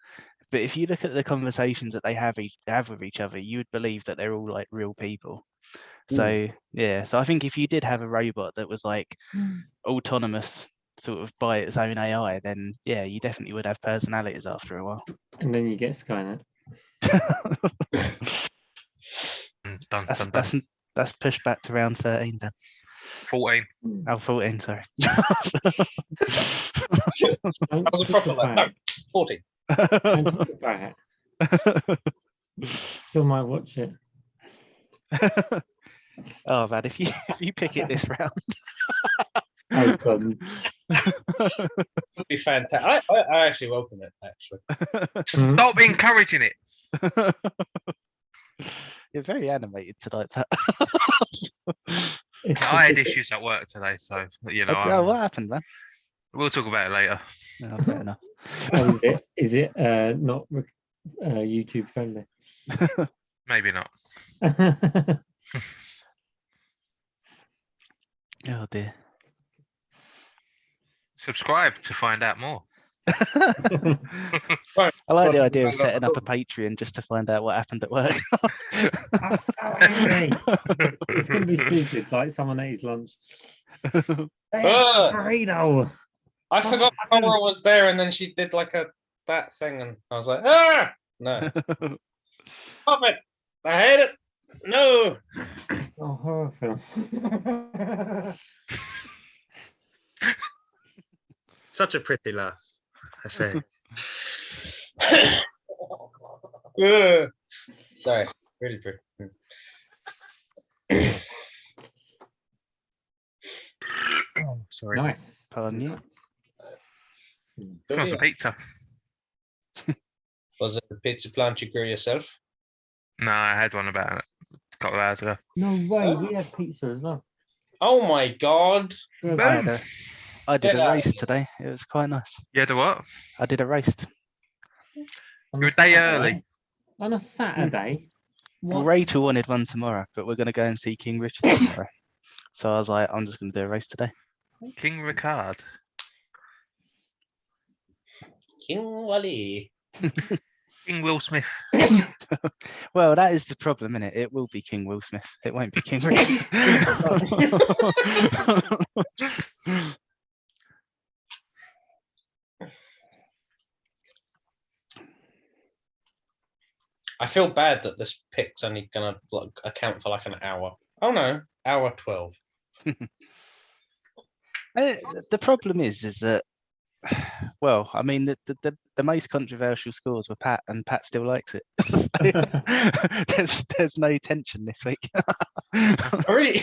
But if you look at the conversations that they have with each other, you would believe that they're all like real people. So yeah, so I think if you did have a robot that was like autonomous, sort of by its own AI, then yeah, you definitely would have personalities after a while. And then you get Skynet. That's pushed back to round 13 then. 14. Oh, 14, sorry. That was a proper like, no, 14. Still might watch it. Oh man, if you pick it this round. Oh god. Would be fantastic. I actually welcome it, actually. Stop encouraging it. You're very animated tonight, Pat. I had issues at work today, so you know. What happened, man? We'll talk about it later. No, fair enough. Is it not YouTube friendly? Maybe not. Oh dear. Subscribe to find out more. I like the idea of setting up a Patreon just to find out what happened at work. I'm so angry. It's gonna be stupid, like someone ate his lunch. Burrito. I forgot Cora was there, and then she did like that thing, and I was like, no, stop it! I hate it. No. Oh, horror film. Such a pretty laugh, I say. Sorry, really pretty. Oh, sorry. Nice. Pardon you. Smells of pizza. Was it the pizza plant you grew yourself? No, I had one about a couple of hours ago. No way, we had pizza as well. Oh my god! I did a race today. It was quite nice. You had a what? I did a race. You're a day early. On a Saturday. Well, Rachel wanted one tomorrow, but we're going to go and see King Richard tomorrow. So I was like, I'm just going to do a race today. King Ricard. King Wally. King Will Smith. Well, that is the problem, isn't it? It will be King Will Smith. It won't be King Richard. I feel bad that this pick's only gonna account for like an hour. Oh no, hour 12. The problem is that Well, I mean, the most controversial scores were Pat, and Pat still likes it. There's no tension this week. I really,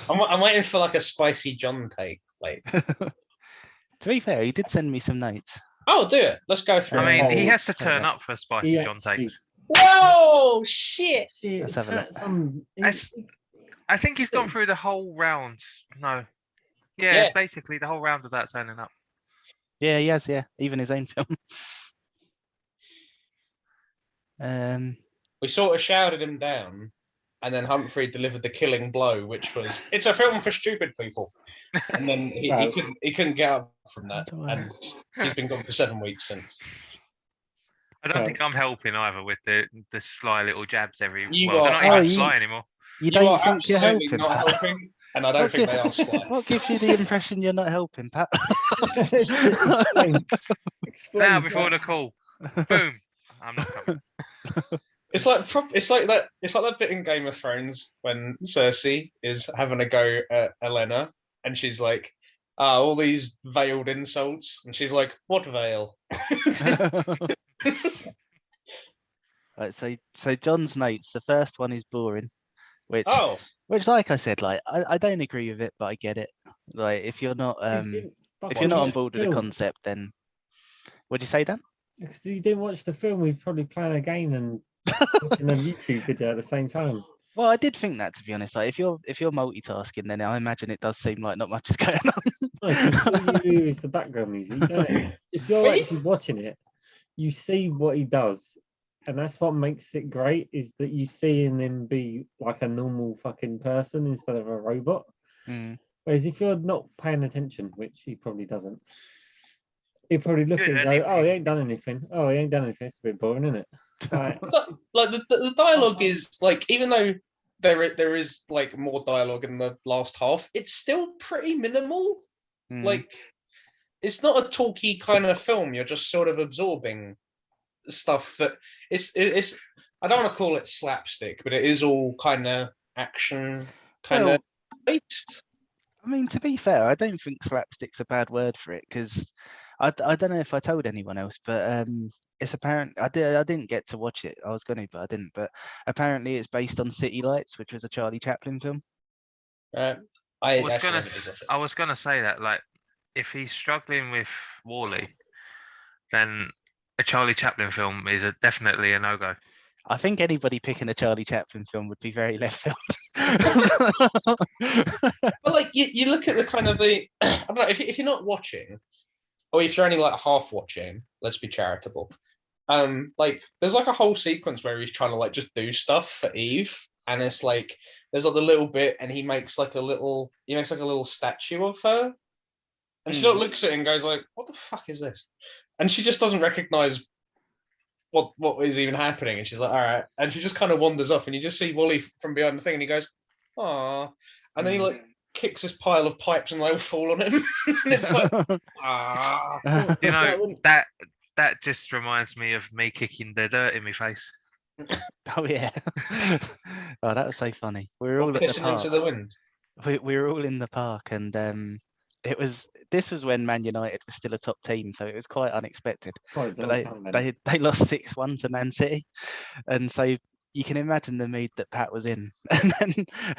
I'm waiting for like a spicy John take. Like, To be fair, he did send me some notes. oh, do it. Let's go through. I it. mean, he Oh, has to okay. turn up for spicy He John actually- takes. Whoa, shit! Shit, Let's have a look. Pat's on- That's- I think he's gone through the whole round. No. Yeah, Yeah. basically the whole round of that turning up. Yeah, he has. Yeah, even his own film. We sort of shouted him down, and then Humphrey delivered the killing blow, which was it's a film for stupid people. And then he Well- couldn't get up from that, How do I- and he's been gone for 7 weeks since. I don't think I'm helping either with the sly little jabs every. You Well, they're are not even absolutely- sly anymore. You You don't are think you're absolutely helping, not Pat? helping, and I don't think they are sly. What gives you the impression you're not helping, Pat? Explain. Explain Now before that. the call, boom! I'm not coming. It's like that bit in Game of Thrones when Cersei is having a go at Elena, and she's like, all these veiled insults, and she's like, what veil? Right, so John's notes. The first one is boring, which, Oh, like I said, like I don't agree with it, but I get it. Like if you're not if you're not on board with the concept, then what'd you say, Dan? Because you didn't watch the film, we'd probably playing a game and watching a YouTube video at the same time. Well, I did think that, to be honest. Like if you're multitasking, then I imagine it does seem like not much is going on. No, 'cause all you hear is the background music. You don't- if you're But it's- actually watching it, you see what he does, and that's what makes it great. Is that you see him be like a normal fucking person instead of a robot. Mm. Whereas if you're not paying attention, which he probably doesn't, he'd probably look at Good, it and go, anyway. "Oh, he ain't done anything. Oh, he ain't done anything. It's a bit boring, isn't it?" Like, like the dialogue is like, even though there is like more dialogue in the last half, it's still pretty minimal. Mm. Like, it's not a talky kind of film. You're just sort of absorbing stuff that it's I don't want to call it slapstick, but it is all kind of action kind Well, of based. I mean, to be fair, I don't think slapstick's a bad word for it, because I don't know if I told anyone else, but it's apparent I didn't get to watch it. I was going to, but I didn't. But apparently, it's based on City Lights, which was a Charlie Chaplin film. I I was actually gonna, never did watch it. I was gonna say that, like, if he's struggling with Wall-E, then a Charlie Chaplin film is definitely a no-go. I think anybody picking a Charlie Chaplin film would be very left field. But like you look at the kind of the I don't know, if you're not watching, or if you're only like half watching, let's be charitable. Like there's like a whole sequence where he's trying to like just do stuff for Eve, and it's like there's like the little bit, and he makes like a little statue of her, and she looks at it and goes like, "What the fuck is this?" And she just doesn't recognize what is even happening, and she's like, "All right," and she just kind of wanders off, and you just see Wally from behind the thing, and he goes, "Aw," and then he like kicks this pile of pipes, and they all fall on him, and it's like, ah. You know, wouldn't- that just reminds me of me kicking the dirt in my face. Oh yeah. Oh, that was so funny. We were all at the Pissing park. into the wind. We were all in the park, and this was when Man United was still a top team, so it was quite unexpected. quite But a long time then. they lost 6-1 to Man City, and so you can imagine the mood that Pat was in.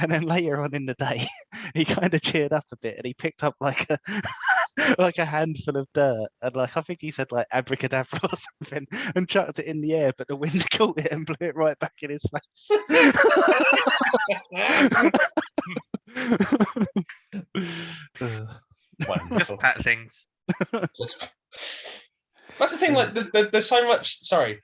And then later on in the day, he kind of cheered up a bit, and he picked up like a like a handful of dirt, and like I think he said like abracadabra or something, and chucked it in the air, but the wind caught it and blew it right back in his face. Just Wonderful. Pat things. Just- That's the thing. Like, there's so much. Sorry,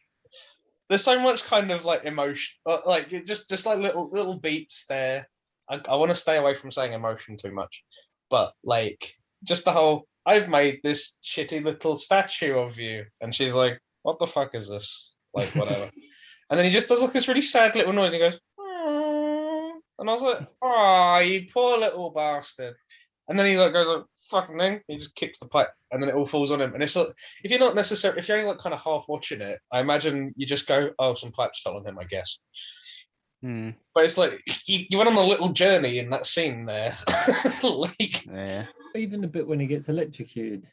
there's so much kind of like emotion, like just like little beats there. I want to stay away from saying emotion too much, but like just the whole. I've made this shitty little statue of you, and she's like, "What the fuck is this?" Like whatever, and then he just does like this really sad little noise, and he goes, "Aw," and I was like, "Oh, you poor little bastard." And then he like goes like fucking thing. He just kicks the pipe, and then it all falls on him. And it's like, if you're not necessarily, if you're only like kind of half watching it, I imagine you just go, "Oh, some pipes fell on him," I guess. Hmm, But it's like you went on a little journey in that scene there. Like, yeah. Even the bit when he gets electrocuted,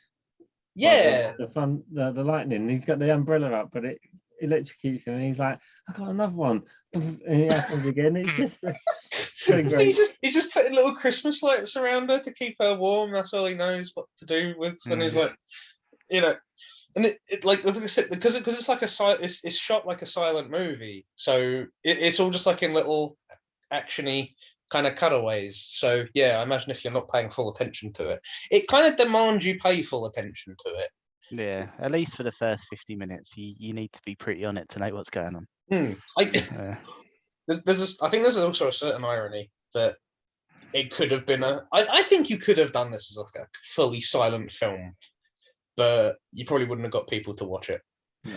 Yeah. The lightning. He's got the umbrella up, but it electrocutes him, and he's like, "I got another one," and it happens again. It's just so So great. he's just putting little Christmas lights around her to keep her warm. That's all he knows what to do with. And he's like, you know, and it like I said, because it's like it's shot like a silent movie, so it's all just like in little actiony kind of cutaways. So yeah, I imagine if you're not paying full attention to it, it kind of demands you pay full attention to it. Yeah, at least for the first 50 minutes, you need to be pretty on it to know what's going on. I think there's also a certain irony that it could have been I think you could have done this as like a fully silent film, but you probably wouldn't have got people to watch it.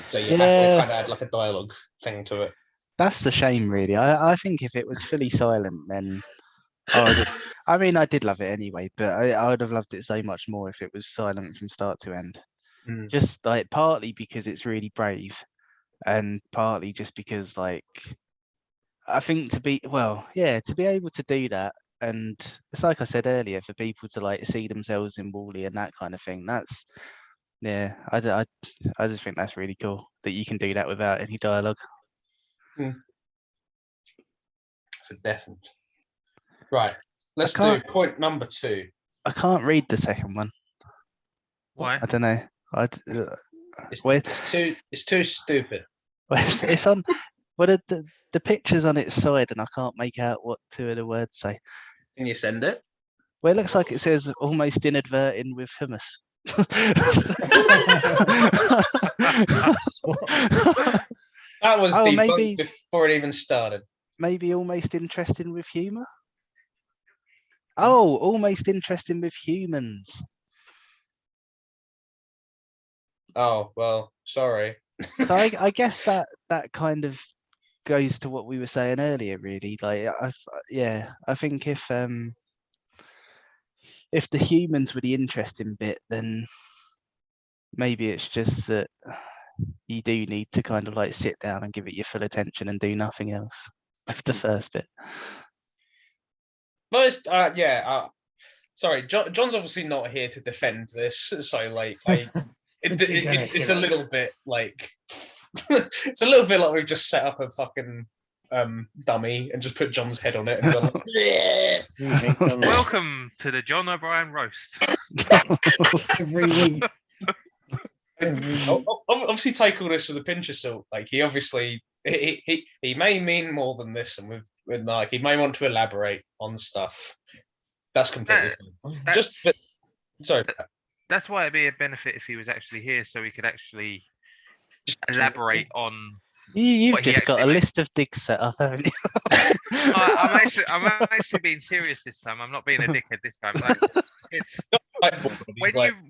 So you have to kind of add like a dialogue thing to it. That's the shame, really. I think if it was fully silent, then I did love it anyway, but I would have loved it so much more if it was silent from start to end. Just like partly because it's really brave, and partly just because like I think to be able to do that, and it's like I said earlier, for people to like see themselves in WALL-E and that kind of thing. That's I just think that's really cool that you can do that without any dialogue. For definite. Right, let's do point number 2. I can't read the second one. Why? I don't know. It's too stupid. It's on. Well, the picture's on its side, and I can't make out what 2 of the words say. Can you send it? Well, it looks like it says almost inadvertent with hummus. That was debunked maybe, before it even started. Maybe almost interesting with humour. Oh, almost interesting with humans. Oh well, sorry. So I guess that kind of goes to what we were saying earlier, really. Like, I think if the humans were the interesting bit, then maybe it's just that you do need to kind of like sit down and give it your full attention and do nothing else with the first bit. Most, sorry, John's obviously not here to defend this, so like, it's a little bit like, it's a little bit like we've just set up a fucking dummy and just put John's head on it and gone, yeah. Welcome to the John O'Brien roast. Every week. Obviously, take all this with a pinch of salt. Like he obviously he may mean more than this, and with like he may want to elaborate on stuff. That's completely fine. Sorry. That's why it'd be a benefit if he was actually here, so we could actually elaborate on. You've just got a list of digs set up, haven't you? I'm actually being serious this time. I'm not being a dickhead this time. Like, it's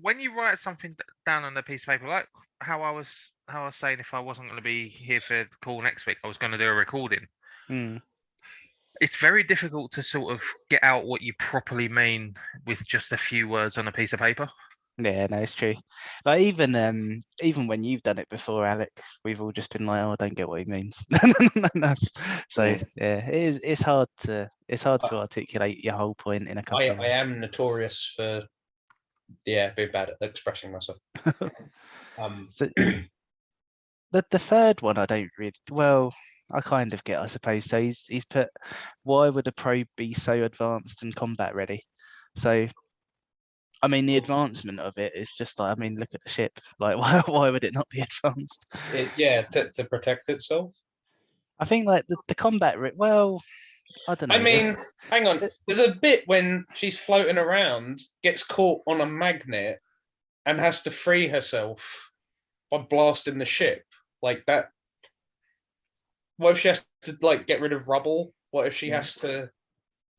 when you write something down on a piece of paper, like how I was saying, if I wasn't going to be here for the call next week, I was going to do a recording. It's very difficult to sort of get out what you properly mean with just a few words on a piece of paper. Yeah, no, it's true. Like even when you've done it before, Alec, we've all just been like, "Oh, I don't get what he means." So yeah, it's hard to articulate your whole point in a couple. I am notorious for being bad at expressing myself. So, the third one, I don't really. Well, I kind of get, I suppose. So he's put, why would a probe be so advanced and combat ready? So. I mean, the advancement of it is just like, I mean, look at the ship. Like, why would it not be advanced? To protect itself. I think like the combat, well, I don't know. I mean, hang on. There's a bit when she's floating around, gets caught on a magnet, and has to free herself by blasting the ship. Like that. What if she has to like get rid of rubble? What if she has to?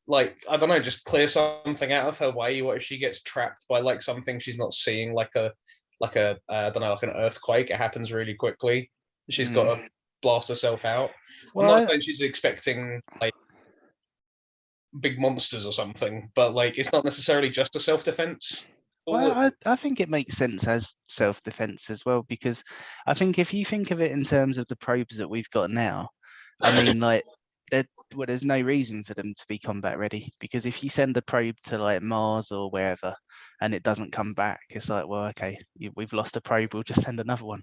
Like, I don't know, just clear something out of her way. What if she gets trapped by like something she's not seeing, like a I don't know, like an earthquake? It happens really quickly. She's got to blast herself out. Well, I'm not saying she's expecting like big monsters or something, but like it's not necessarily just a self-defense. Well, I think it makes sense as self-defense as well, because I think if you think of it in terms of the probes that we've got now, I mean, like well, there's no reason for them to be combat ready, because if you send a probe to like Mars or wherever and it doesn't come back, it's like, well, okay, we've lost a probe, we'll just send another one.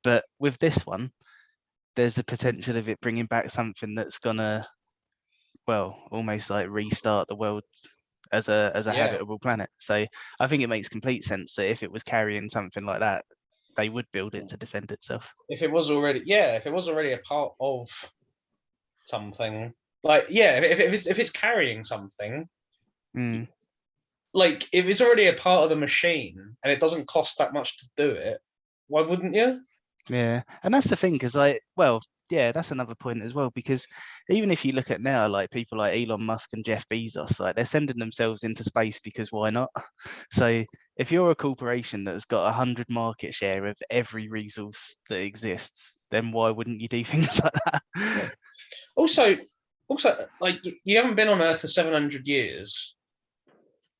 But with this one, there's a potential of it bringing back something that's gonna, well, almost like restart the world as a Yeah. habitable planet. So I think it makes complete sense that if it was carrying something like that, they would build it to defend itself. If it was already a part of something, like, yeah, if it's carrying something, Mm. like if it's already a part of the machine and it doesn't cost that much to do it, why wouldn't you? Yeah, and that's the thing, because that's another point as well, because even if you look at now, like people like Elon Musk and Jeff Bezos, like they're sending themselves into space because why not? So if you're a corporation that's got 100 market share of every resource that exists, then why wouldn't you do things like that? Yeah. Also, like you haven't been on Earth for 700 years.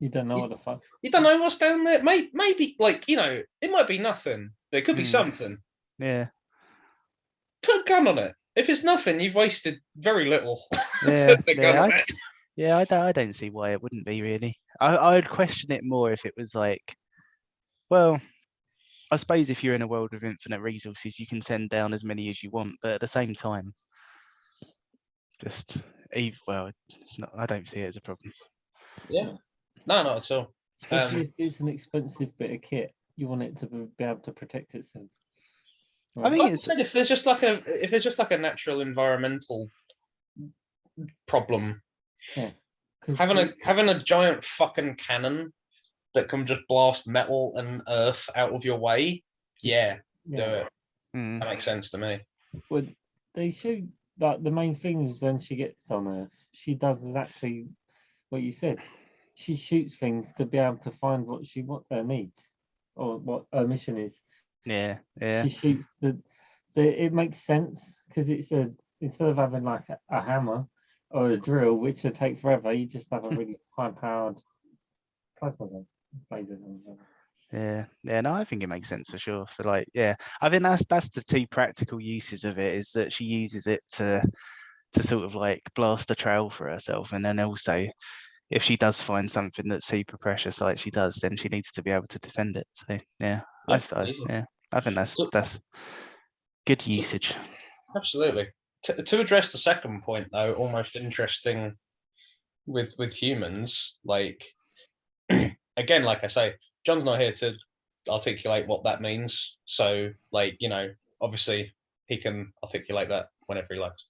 You don't know what the fuck. You don't know what's down there. Maybe like, it might be nothing, but it could be something. Yeah. Put a gun on it. If it's nothing, you've wasted very little. Yeah, Put a gun on it. I don't see why it wouldn't be really. I would question it more if it was like, well, I suppose if you're in a world with infinite resources, you can send down as many as you want, but at the same time, I don't see it as a problem. Yeah. No, not at all. Especially if it's an expensive bit of kit, you want it to be able to protect itself. I mean, like I said, if there's just like a natural environmental problem, having a giant fucking cannon that can just blast metal and earth out of your way, do it. That makes sense to me. Well, they show that the main thing is when she gets on Earth, she does exactly what you said. She shoots things to be able to find what she needs or what her mission is. Yeah. She shoots so it makes sense, because instead of having like a hammer or a drill, which would take forever, you just have a really high-powered plasma gun. No, I think it makes sense for sure. For like, I think that's the two practical uses of it, is that she uses it to sort of like blast a trail for herself, and then also if she does find something that's super precious like she does, then she needs to be able to defend it. So I think that's good usage. Absolutely. To address the second point, though, almost interesting with humans, like again, like I say, John's not here to articulate what that means. So, like, obviously he can articulate that whenever he likes.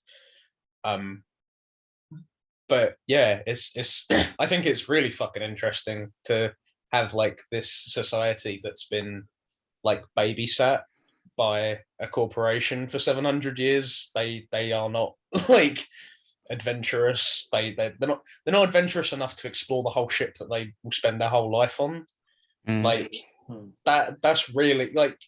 But yeah, it's I think it's really fucking interesting to have like this society that's been like babysat by a corporation for 700 years. They are not like adventurous. They're not adventurous enough to explore the whole ship that they will spend their whole life on. Like that's really like,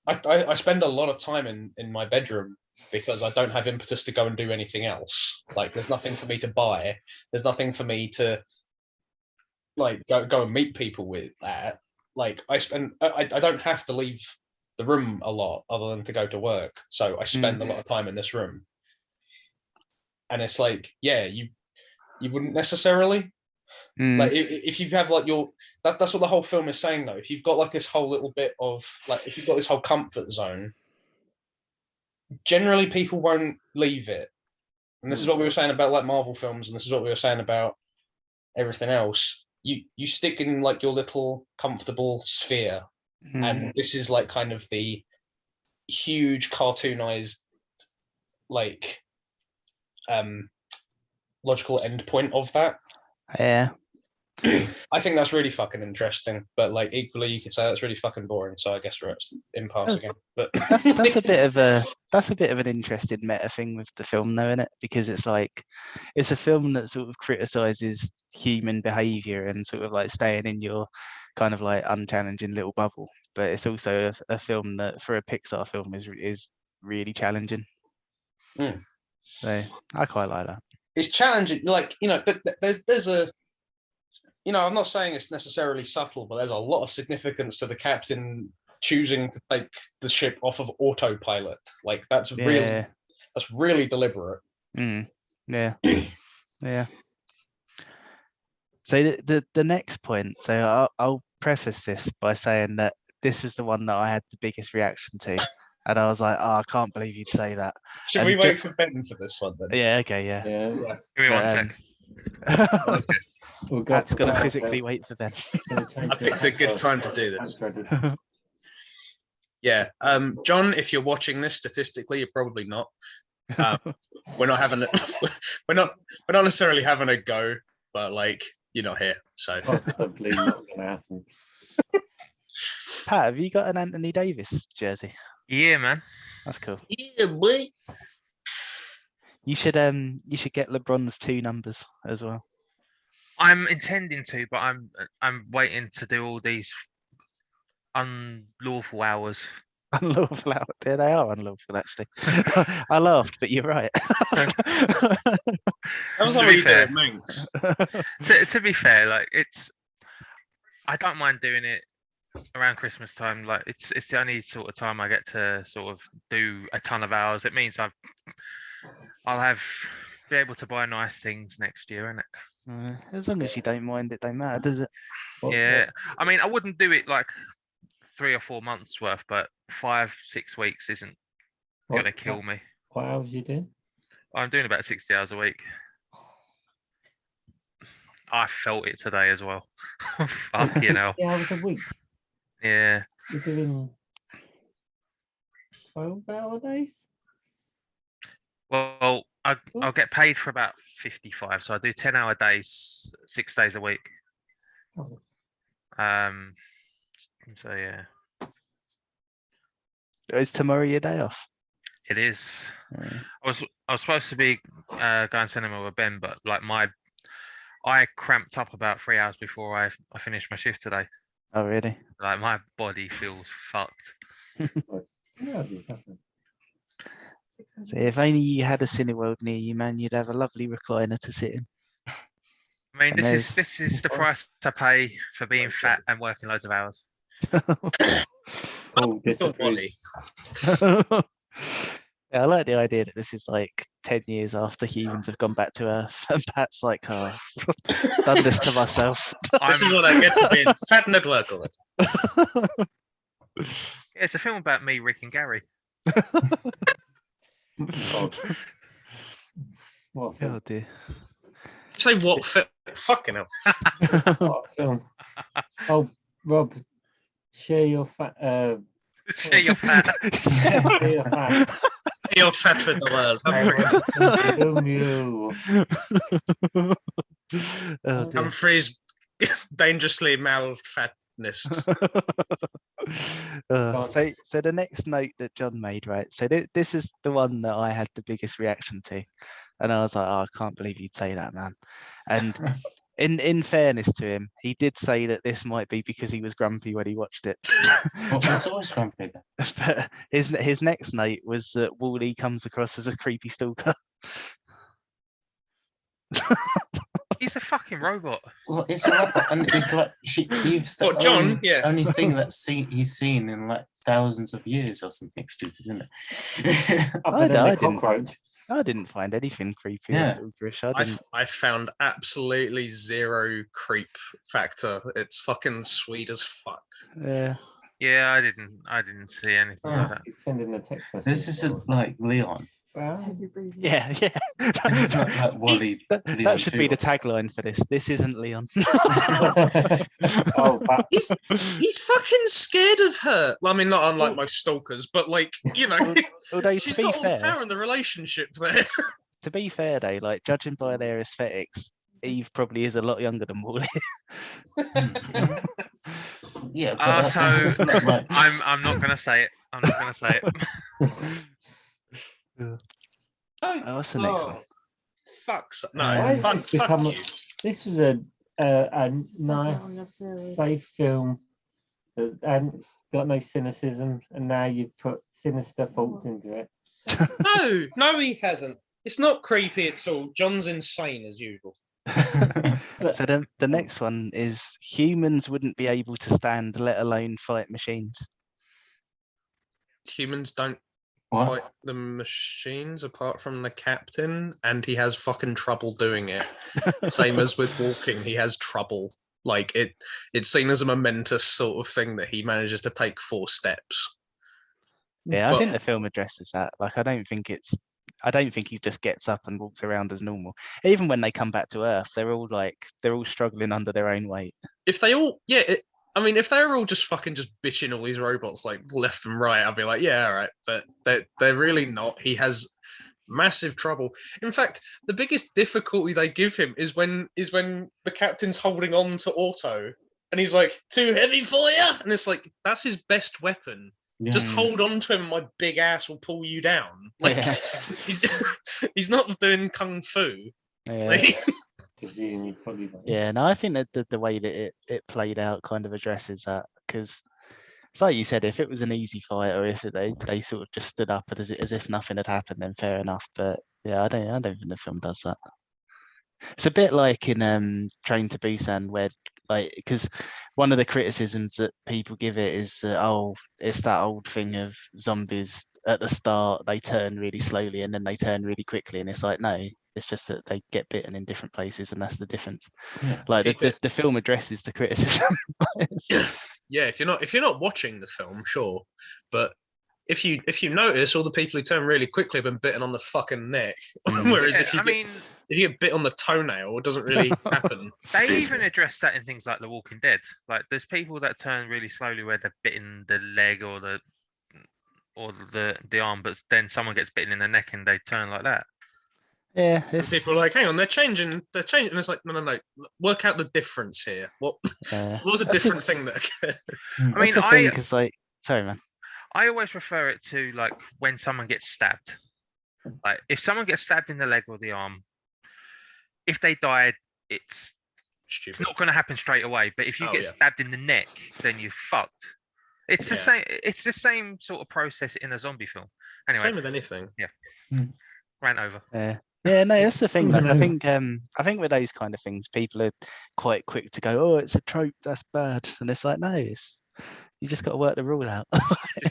I spend a lot of time in my bedroom because I don't have impetus to go and do anything else. Like there's nothing for me to buy. There's nothing for me to like go and meet people with that. Like I don't have to leave the room a lot other than to go to work. So I spend a lot of time in this room. And it's like, you wouldn't necessarily like if you have like that's what the whole film is saying though. If you've got like this whole little bit of like, if you've got this whole comfort zone, generally people won't leave it. And this is what we were saying about like Marvel films, and this is what we were saying about everything else. You stick in like your little comfortable sphere, and this is like kind of the huge cartoonized like logical endpoint of that. I think that's really fucking interesting, but like equally you could say that's really fucking boring, so I guess we're at impasse again. But that's a bit of an interesting meta thing with the film though, isn't it? Because it's like it's a film that sort of criticizes human behavior and sort of like staying in your kind of like unchallenging little bubble, but it's also a film that for a Pixar film is really challenging. So I quite like that. It's challenging, like, there's a, I'm not saying it's necessarily subtle, but there's a lot of significance to the captain choosing to take the ship off of autopilot. Like that's really, That's really deliberate. Yeah, yeah. So the next point. So I'll preface this by saying that this was the one that I had the biggest reaction to, and I was like, oh, I can't believe you'd say that. Should And we wait for Ben for this one then? Yeah. Okay. Yeah. Yeah. Give me one So, sec. Okay. We'll go Pat's for gonna that. physically wait for Ben. I think it's a good time to do this. Ready. Yeah. John, if you're watching this, statistically, you're probably not. We're not having we're not necessarily having a go, but like you're not here, so Possibly not gonna happen. Pat, have you got an Anthony Davis jersey? Yeah, man. That's cool. yeah, boy. You should get LeBron's 2 numbers as well. I'm intending to, but I'm waiting to do all these unlawful hours. Unlawful out there, they are unlawful actually. I laughed, but you're right. That was To how be you fair. did it, Manx. To be fair, like I don't mind doing it around Christmas time. Like it's the only sort of time I get to sort of do a ton of hours. It means I'll be able to buy nice things next year, innit? As long as you don't mind, it don't matter, does it? Yeah. I mean, I wouldn't do it like 3 or 4 months worth, but 5-6 weeks isn't gonna kill me. What hours you doing? I'm doing about 60 hours a week. I felt it today as well. Fuck, you know. 60 hours a week. Yeah. You're doing 12-hour days? Well, I'll get paid for about 55, so I do 10-hour days, 6 days a week. Oh. So yeah, Is tomorrow your day off? it is. I was supposed to be going cinema with Ben, but like I cramped up about 3 hours before I finished my shift today. Oh, really? Like my body feels fucked. Yeah, it happened. So if only you had a Cineworld near you, man, you'd have a lovely recliner to sit in. I mean, And this is the price I pay for being fat and working loads of hours. Oh, Little Wally. Yeah, I like the idea that this is like 10 years after humans have gone back to Earth, and Pat's like, oh, I've done this to myself. This is what I get for being fat and at work all the time. Yeah, it's a film about me, Rick, and Gary. God. What film? Oh dear. Say what? Fucking hell. What film? Oh, Rob, share your fat. Share your fat. Share your fat. You're fat with the world. I want to consume you. Oh dear. Humphrey's dangerously malfatness. So the next note that John made, right? So this is the one that I had the biggest reaction to, and I was like, oh, I can't believe you'd say that, man. And in fairness to him, he did say that this might be because he was grumpy when he watched it. Well, it's always grumpy then. But his next note was that Wall-E comes across as a creepy stalker. He's a fucking robot. Well, it's a robot, and it's like Eve's the What, John? only, Yeah. only thing he's seen in like thousands of years or something stupid, isn't it? Other than I the didn't. cockroach. I didn't find anything creepy Yeah. or stalkerish. I didn't. I found absolutely zero creep factor. It's fucking sweet as fuck. Yeah. Yeah, I didn't see anything like that. He's sending a text message. This isn't like Leon. Yeah, yeah. This is not like Wally. That Leon should be the 2. tagline for this. This isn't Leon. Oh, but He's fucking scared of her. Well, I mean, not unlike most stalkers, but like, you know, Although she's to be got all the fair, power in the relationship there. though, like judging by their aesthetics, Eve probably is a lot younger than Wally. Yeah, but So it's not like I'm not gonna say it. I'm not gonna say it. Oh, what's the next one? Fuck's Why no, has fuck, this become fuck a- you. this was a nice, safe film that hadn't got no cynicism, and now you've put sinister thoughts into it. No, he hasn't. It's not creepy at all. John's insane as usual. So the next one is humans wouldn't be able to stand, let alone fight machines. Humans don't What? fight the machines apart from the captain, and he has fucking trouble doing it. Same as with walking, he has trouble. Like it's seen as a momentous sort of thing that he manages to take 4 steps. Yeah, I But- think the film addresses that. Like, I don't think he just gets up and walks around as normal. Even when they come back to Earth, they're all struggling under their own weight. If they all, I mean, if they were all just fucking just bitching all these robots like left and right, I'd be like, yeah, all right. But they're really not. He has massive trouble. In fact, the biggest difficulty they give him is when the captain's holding on to Auto, and he's like, too heavy for you, and it's like that's his best weapon. Yeah. Just hold on to him, my big ass will pull you down. Like Yeah. he's not doing kung fu. Yeah. Like, Yeah, no, I think that the way that it played out kind of addresses that, because it's like you said, if it was an easy fight, or if they sort of just stood up as if nothing had happened, then fair enough. But yeah, I don't think the film does that. It's a bit like in Train to Busan, where because one of the criticisms that people give it is that, it's that old thing of zombies at the start, they turn really slowly and then they turn really quickly, and it's like, no, it's just that they get bitten in different places, and that's the difference. Yeah. Like Keep the film addresses the criticism. yeah, if you're not watching the film, sure, but if you notice, all the people who turn really quickly have been bitten on the fucking neck. Whereas if you get bit on the toenail, it doesn't really happen. They even address that in things like The Walking Dead. Like, there's people that turn really slowly where they're bitten the leg or the arm, but then someone gets bitten in the neck and they turn like that. Yeah, And people are like, hang on, they're changing. And it's like, no. Work out the difference here. What was a That's different thing that occurred? I mean, because like, sorry, man. I always refer it to like when someone gets stabbed. Like, if someone gets stabbed in the leg or the arm, if they died, it's Stupid. not going to happen straight away. But if you get stabbed in the neck, then you're fucked. It's the same. It's the same sort of process in a zombie film. Anyway, Same with anything. rant over. Yeah, no, that's the thing. Like, I think with those kind of things, people are quite quick to go, "Oh, it's a trope, that's bad," and it's like, no, you just got to work the rule out.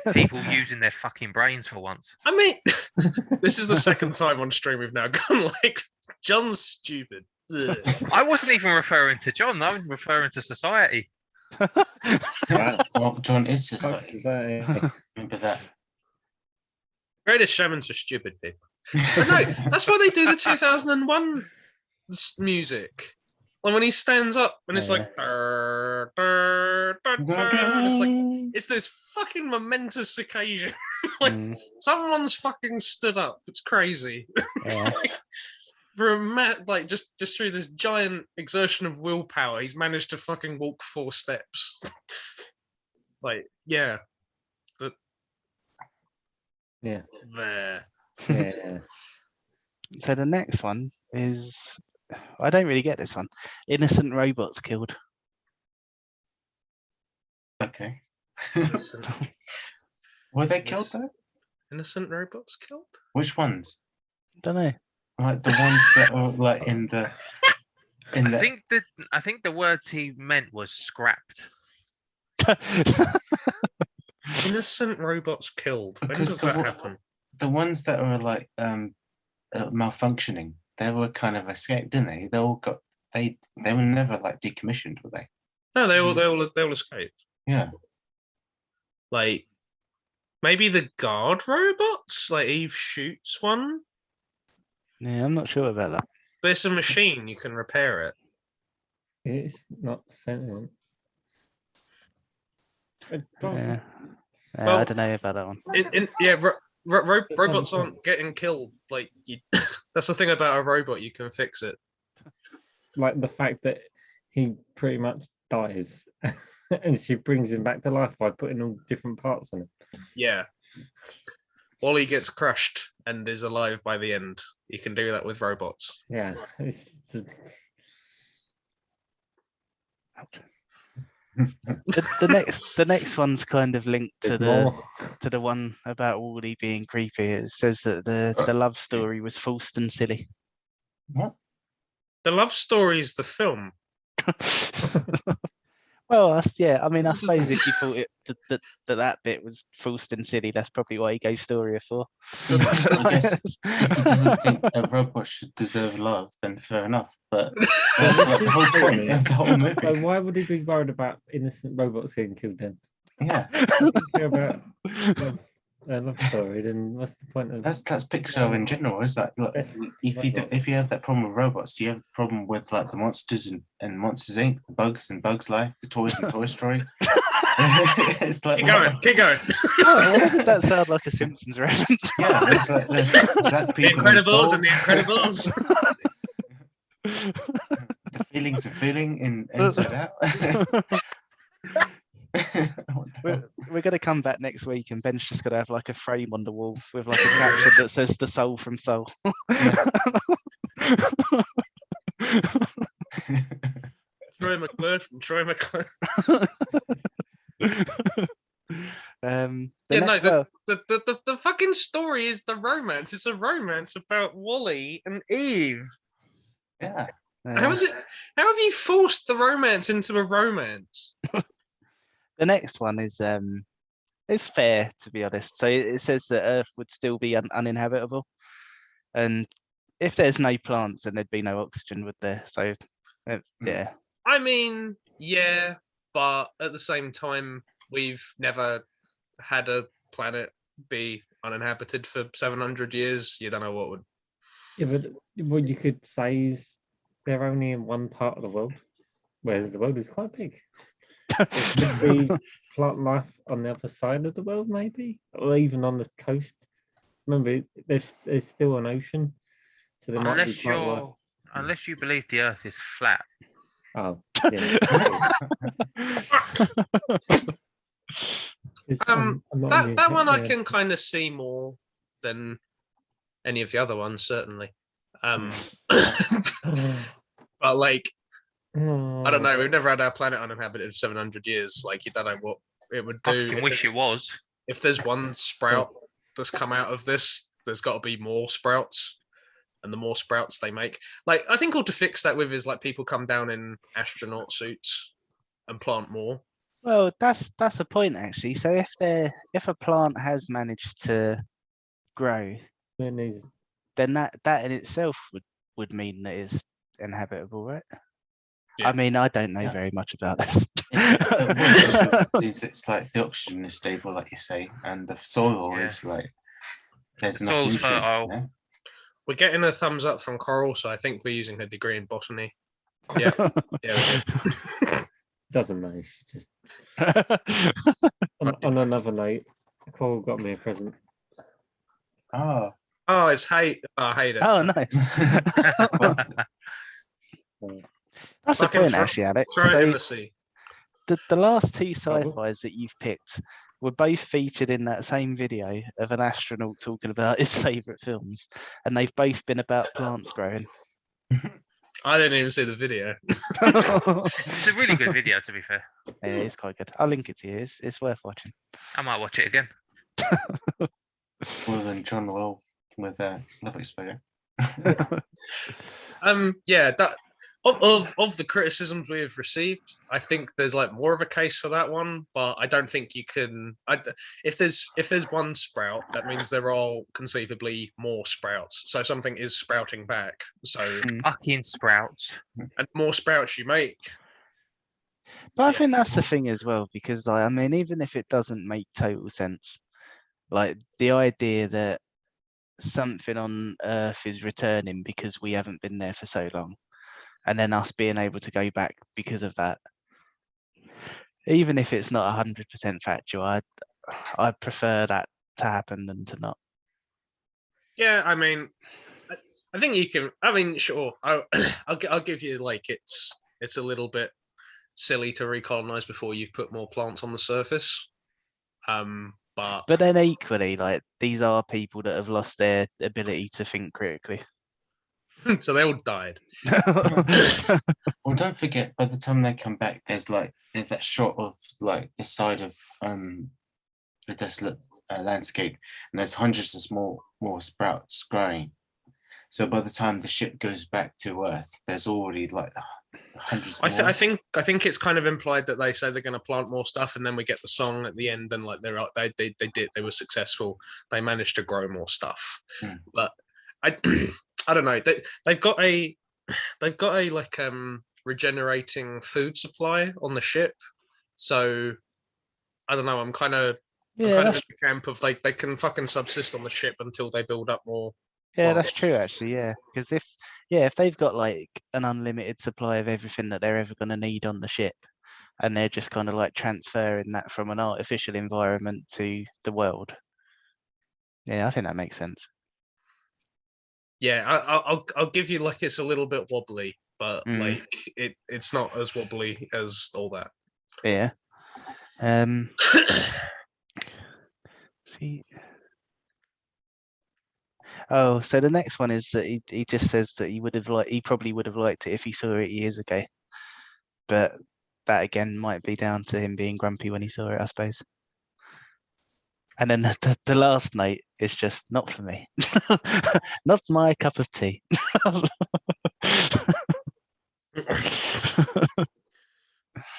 Just people using their fucking brains for once. I mean, this is the second time on stream we've now gone like, John's stupid. Ugh. I wasn't even referring to John. I was referring to society. Well, John is society. Exactly. Remember that. Greatest Showman's for stupid people. But no, that's why they do the 2001 music. Like when he stands up and it's like, "Dur, dur, dur, dur," and it's like, it's this fucking momentous occasion. Like, someone's fucking stood up. It's crazy. Yeah. For like just through this giant exertion of willpower, he's managed to fucking walk 4 steps. Like, yeah. Yeah. There. Yeah. So the next one is, I don't really get this one. Innocent robots killed. Okay. Innocent, Were they killed though? innocent robots killed? Which ones? Don't know. Like the ones that are like in the. I think the words he meant was scrapped. Innocent robots killed. When Because does the that wo- happen? The ones that are like malfunctioning, they were kind of escaped, didn't they? They were never like decommissioned, were they? No, they all escaped. Yeah. Like maybe the guard robots. Like Eve shoots one, Yeah, I'm not sure about that. but it's a machine. You can repair it. It's not sentient. It doesn't- Yeah. I Well, don't know about that one. Robots aren't getting killed. Like that's the thing about a robot. You can fix it. Like the fact that he pretty much dies and she brings him back to life by putting all different parts on him. Yeah. Wally gets crushed and is alive by the end. You can do that with robots. Yeah. It's just- The next one's kind of linked to there's more. the one about Wally being creepy. It says that the love story was forced and silly. What? The Love Story is the film. Well, yeah. I mean, I suppose if you thought that bit was forced and silly, that's probably why he gave Storia for. I guess if he doesn't think a robot should deserve love, then fair enough. But that's like the whole point of the whole movie. So why would he be worried about innocent robots getting killed then? Yeah, If you care about love story, then what's the point of? that's Pixar in general. Is that look, if you have that problem with robots, do you have the problem with like the monsters and Monsters Inc., the bugs and Bugs Life, the toys and Toy Story? It's like Keep going. Why did that sound like a Simpsons reference? Yeah, it's like the black The people Incredibles and and the Incredibles. the feelings of feeling in Inside Out. We're going to come back next week, and Ben's just going to have like a frame on the wall with like a caption that says "The Soul from Soul." Troy McClure. The fucking story is the romance. It's a romance about Wally and Eve. Yeah. How is it? How have you forced the romance into a romance? The next one is it's fair, to be honest. So it says that Earth would still be uninhabitable, and if there's no plants, then there'd be no oxygen, would there? So yeah. I mean, yeah, but at the same time, we've never had a planet be uninhabited for 700 years. You don't know what would. Yeah, but what you could say is they're only in one part of the world, whereas the world is quite big. There could be plant life on the other side of the world, maybe, or even on the coast. Remember, there's still an ocean, so there might be plant life. Unless you believe the Earth is flat. Oh, yeah. That one I can kind of see more than any of the other ones, certainly. But like, I don't know. We've never had our planet uninhabited for 700 years. Like, you don't know what it would do. I wish it was. If there's one sprout that's come out of this, there's got to be more sprouts. And the more sprouts they make, like, I think all to fix that with is like people come down in astronaut suits and plant more. Well, that's a point actually. So if a plant has managed to grow, then that in itself would mean that it's inhabitable, right? Yeah. I mean, I don't know very much about this. It's like the oxygen is stable, like you say, and the soil is like there's enough nutrients there. We're getting a thumbs up from Coral, so I think we're using her degree in botany. Yeah, yeah. Doesn't know. She just on another note, Coral got me a present. Oh, it's hate. I hate it. Oh, nice. That's a point, actually, Alex. Throw it in the sea. The last two sci-fis that you've picked were both featured in that same video of an astronaut talking about his favourite films, and they've both been about plants growing. I didn't even see the video. It's a really good video, to be fair. Yeah, it's quite good. I'll link it to you. It's worth watching. I might watch it again. More than John Will with Love Exposure. Yeah, that of the criticisms we have received, I think there's like more of a case for that one, but I don't think you can. If there's one sprout, that means there are conceivably more sprouts. So something is sprouting back. So fucking sprouts, and more sprouts you make. But I think that's the thing as well, because I mean, even if it doesn't make total sense, like the idea that something on Earth is returning because we haven't been there for so long, and then us being able to go back because of that, even if it's not 100% factual, I prefer that to happen than to not. Yeah, I mean, I think you can. I mean, sure, I'll give you like it's a little bit silly to recolonize before you've put more plants on the surface. But then equally, like, these are people that have lost their ability to think critically. So they all died. Well, don't forget, by the time they come back, there's that shot of like the side of the desolate landscape, and there's hundreds of more sprouts growing. So by the time the ship goes back to Earth, there's already like hundreds I more. think it's kind of implied that they say they're going to plant more stuff, and then we get the song at the end, and like they were successful. They managed to grow more stuff, but I I don't know. They've got a like regenerating food supply on the ship, so I don't know. I'm kind of in the camp of like they can fucking subsist on the ship until they build up more. Yeah, that's true actually. Yeah, because if they've got like an unlimited supply of everything that they're ever going to need on the ship, and they're just kind of like transferring that from an artificial environment to the world. Yeah, I think that makes sense. Yeah, I'll give you like it's a little bit wobbly, but like it's not as wobbly as all that. Yeah. See. Oh, so the next one is that he just says that he probably would have liked it if he saw it years ago, but that again might be down to him being grumpy when he saw it, I suppose. And then the last note is just not for me, not my cup of tea.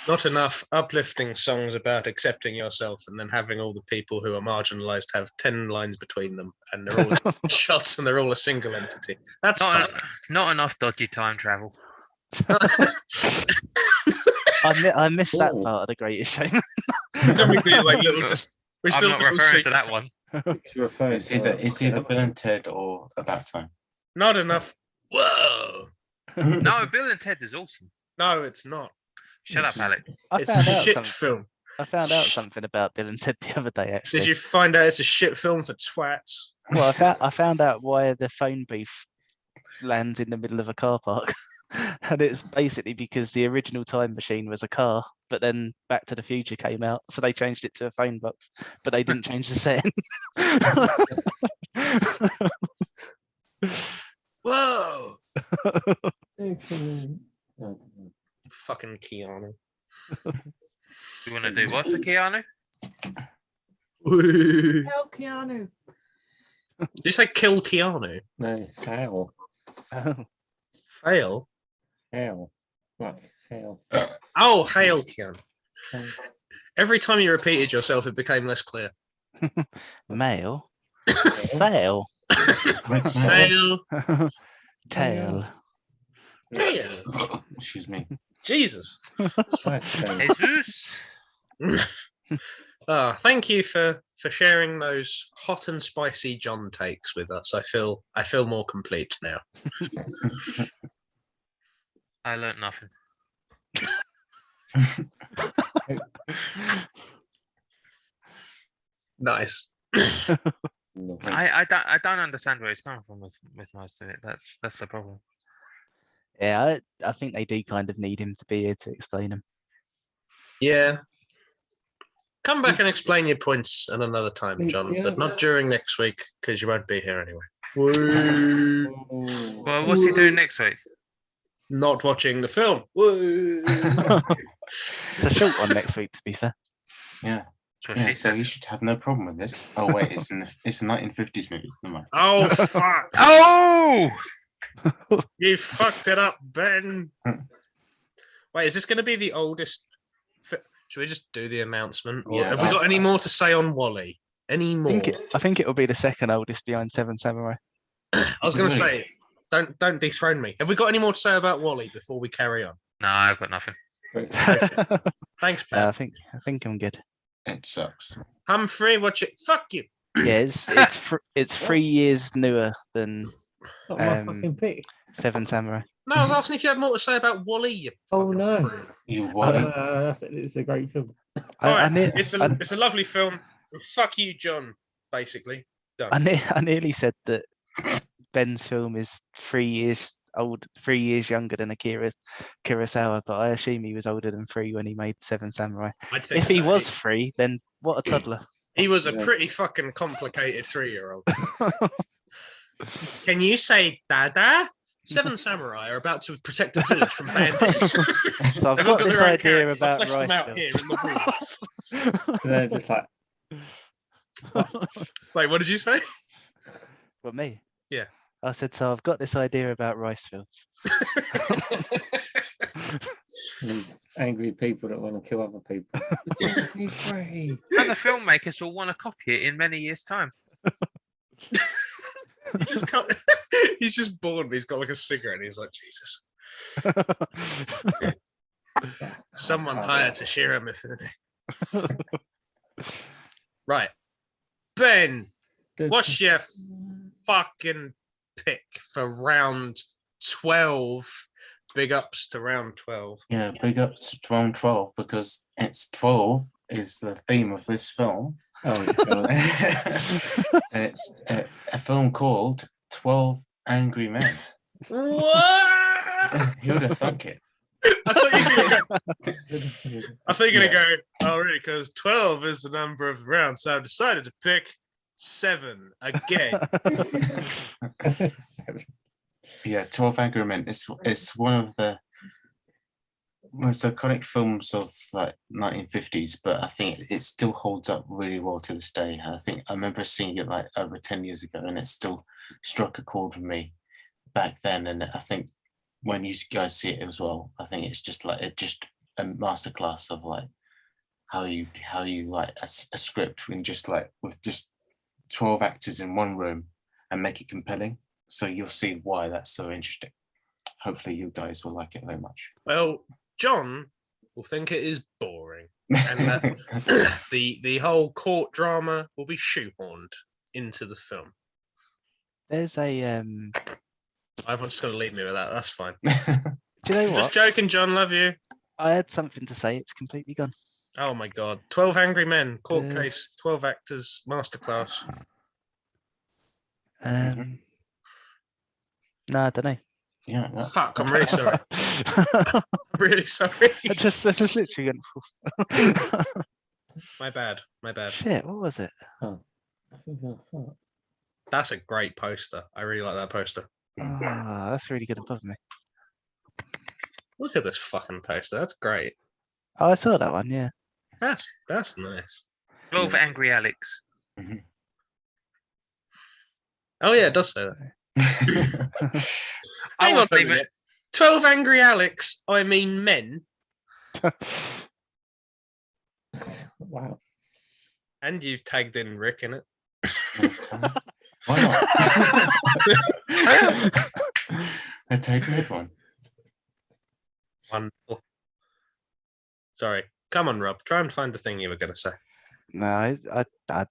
Not enough uplifting songs about accepting yourself, and then having all the people who are marginalized have 10 lines between them, and they're all shots, and they're all a single entity. That's not enough dodgy time travel. I missed that part of The Greatest Showman. Don't we do like little just? I'm not referring to that one. It's either Bill and Ted or About Time. Not enough. Whoa. No, Bill and Ted is awesome. No, it's not. Shut up, Alec. It's a shit film. I found out something about Bill and Ted the other day, actually. Did you find out it's a shit film for twats? Well, I found out why the phone booth lands in the middle of a car park. And it's basically because the original Time Machine was a car, but then Back to the Future came out, so they changed it to a phone box, but they didn't change the setting. Whoa! Fucking Keanu. You want to do what for Keanu? Hell, Keanu. Did you say kill Keanu? No, hell. Oh. Fail? Hell. Like hell. Oh, hail Keanu. Every time you repeated yourself, it became less clear. Male. Sail. Sail. Tail. Tail. Excuse me. Jesus. Jesus. Thank you for sharing those hot and spicy John takes with us. I feel more complete now. I learnt nothing. Nice. I don't understand where he's coming from with most of it. That's the problem. Yeah, I think they do kind of need him to be here to explain them. Yeah. Come back and explain your points at another time, John, but not during next week because you won't be here anyway. Woo. Well, what's he doing next week? Not watching the film. Woo. It's a short one next week, to be fair. Yeah. Yeah, so you should have no problem with this. Oh wait, it's a 1950s movie. Never mind. Oh fuck! Oh, you fucked it up, Ben. Wait, is this going to be the oldest? Should we just do the announcement? Or have we got any more to say on WALL-E? Any more? I think it will be the second oldest behind Seven Samurai. I was going to say, don't dethrone me. Have we got any more to say about WALL-E before we carry on? No, I've got nothing. Thanks, Ben. I think I'm good. It sucks. Humphrey, watch it. Fuck you. Yeah, it's 3 years newer than Seven Samurai. No, I was asking if you had more to say about WALL-E. Oh no! It's a great film. It's a lovely film. Fuck you, John. Basically, done. I nearly said that Ben's film is 3 years old, 3 years younger than Akira Kurosawa, but I assume he was older than 3 when he made Seven Samurai. If he was 3, then what a toddler. He was a pretty fucking complicated 3-year-old. Can you say Dada? Seven Samurai are about to protect a village from bandits. So I've got this idea about rice out here in the They're just like. Wait, what did you say? What, me? Yeah. I said, so I've got this idea about rice fields. These angry people that want to kill other people. Be free. And the filmmakers will want to copy it in many years' time. He just can't. He's just bored. He's got like a cigarette. And he's like, Jesus, someone hire Toshiro Mifune. Right, Ben, what's your fucking pick for round 12? Big ups to round 12. Yeah, big ups to round 12 because it's 12 is the theme of this film. Oh, God. And it's a film called 12 Angry Men. What? Who would have thunk it? I thought you were gonna go, oh really, because 12 is the number of rounds, so I decided to pick 7 again. Yeah, 12 Angry Men. It's one of the most iconic films of like 1950s, but I think it still holds up really well to this day. I think I remember seeing it like over 10 years ago, and it still struck a chord with me back then. And I think when you guys see it as well, I think it's just like a masterclass of like how you like a script when just like with just 12 actors in one room and make it compelling. So you'll see why that's so interesting. Hopefully you guys will like it very much. Well, John will think it is boring, and that the whole court drama will be shoehorned into the film. There's a I'm just going to leave me with that. That's fine. do you know Just what? joking, John. Love you. I had something to say. It's completely gone. Oh my God. 12 Angry Men, court Yeah. case, 12 actors, masterclass. No, I don't know. Yeah, no. Fuck, I'm really sorry. I'm really sorry. I just literally went. My bad. My bad. Shit, what was it? I think I thought. That's a great poster. I really like that poster. Ah, that's really good above me. Look at this fucking poster. That's great. Oh, I saw that one. Yeah. That's nice. 12 Angry Alex. Oh yeah, it does say that. I Hang on wasn't a even. minute. 12 Angry Alex, I mean men. Wow. And you've tagged in Rick in it. Why not? I take everyone. Wonderful. Sorry. Come on, Rob. Try and find the thing you were going to say. No, I'll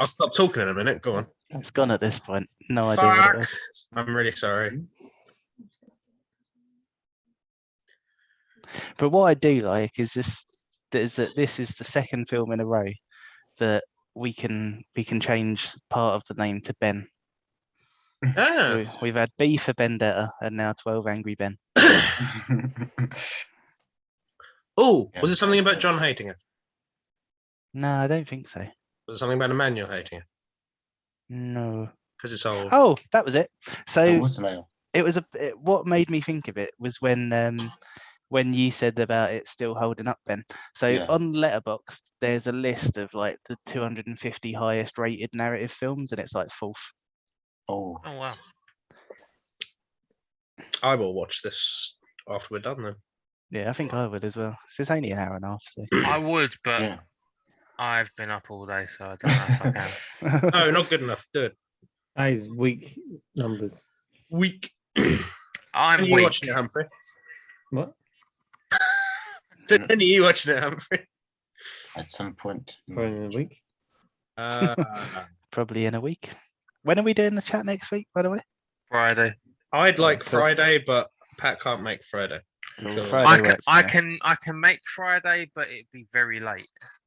stop talking in a minute. Go on. it's gone at this point. No idea what it Fuck. was. I'm really sorry. But what I do like is that this is the second film in a row that we can change part of the name to Ben. Ah. So we've had B for Vendetta and now 12 Angry Ben. Oh, Yeah. was it something about John hating it? No, I don't think so. Was it something about Emmanuel hating it? No. Because it's old. Oh, that was it. So It was a male. it was what made me think of it was when you said about it still holding up, Ben. So Yeah. on Letterboxd, there's a list of like the 250 highest rated narrative films, and it's like fourth. Oh, Oh, wow. I will watch this after we're done then. Yeah, I think I would as well. So it's only an hour and a half. So I would, but yeah. I've been up all day, so I don't know if I can. No, not good enough. Do it. That is weak numbers. Week. I'm When are you weak. watching it, Humphrey? What? When are you watching it, Humphrey? At some point. in the Probably in a future. week. probably in a week. When are we doing the chat next week, by the way? Friday. I'd like Cool. Friday, but Pat can't make Friday. Cool. Cool. Friday I can, works for I me. can, I can make Friday, but it'd be very late.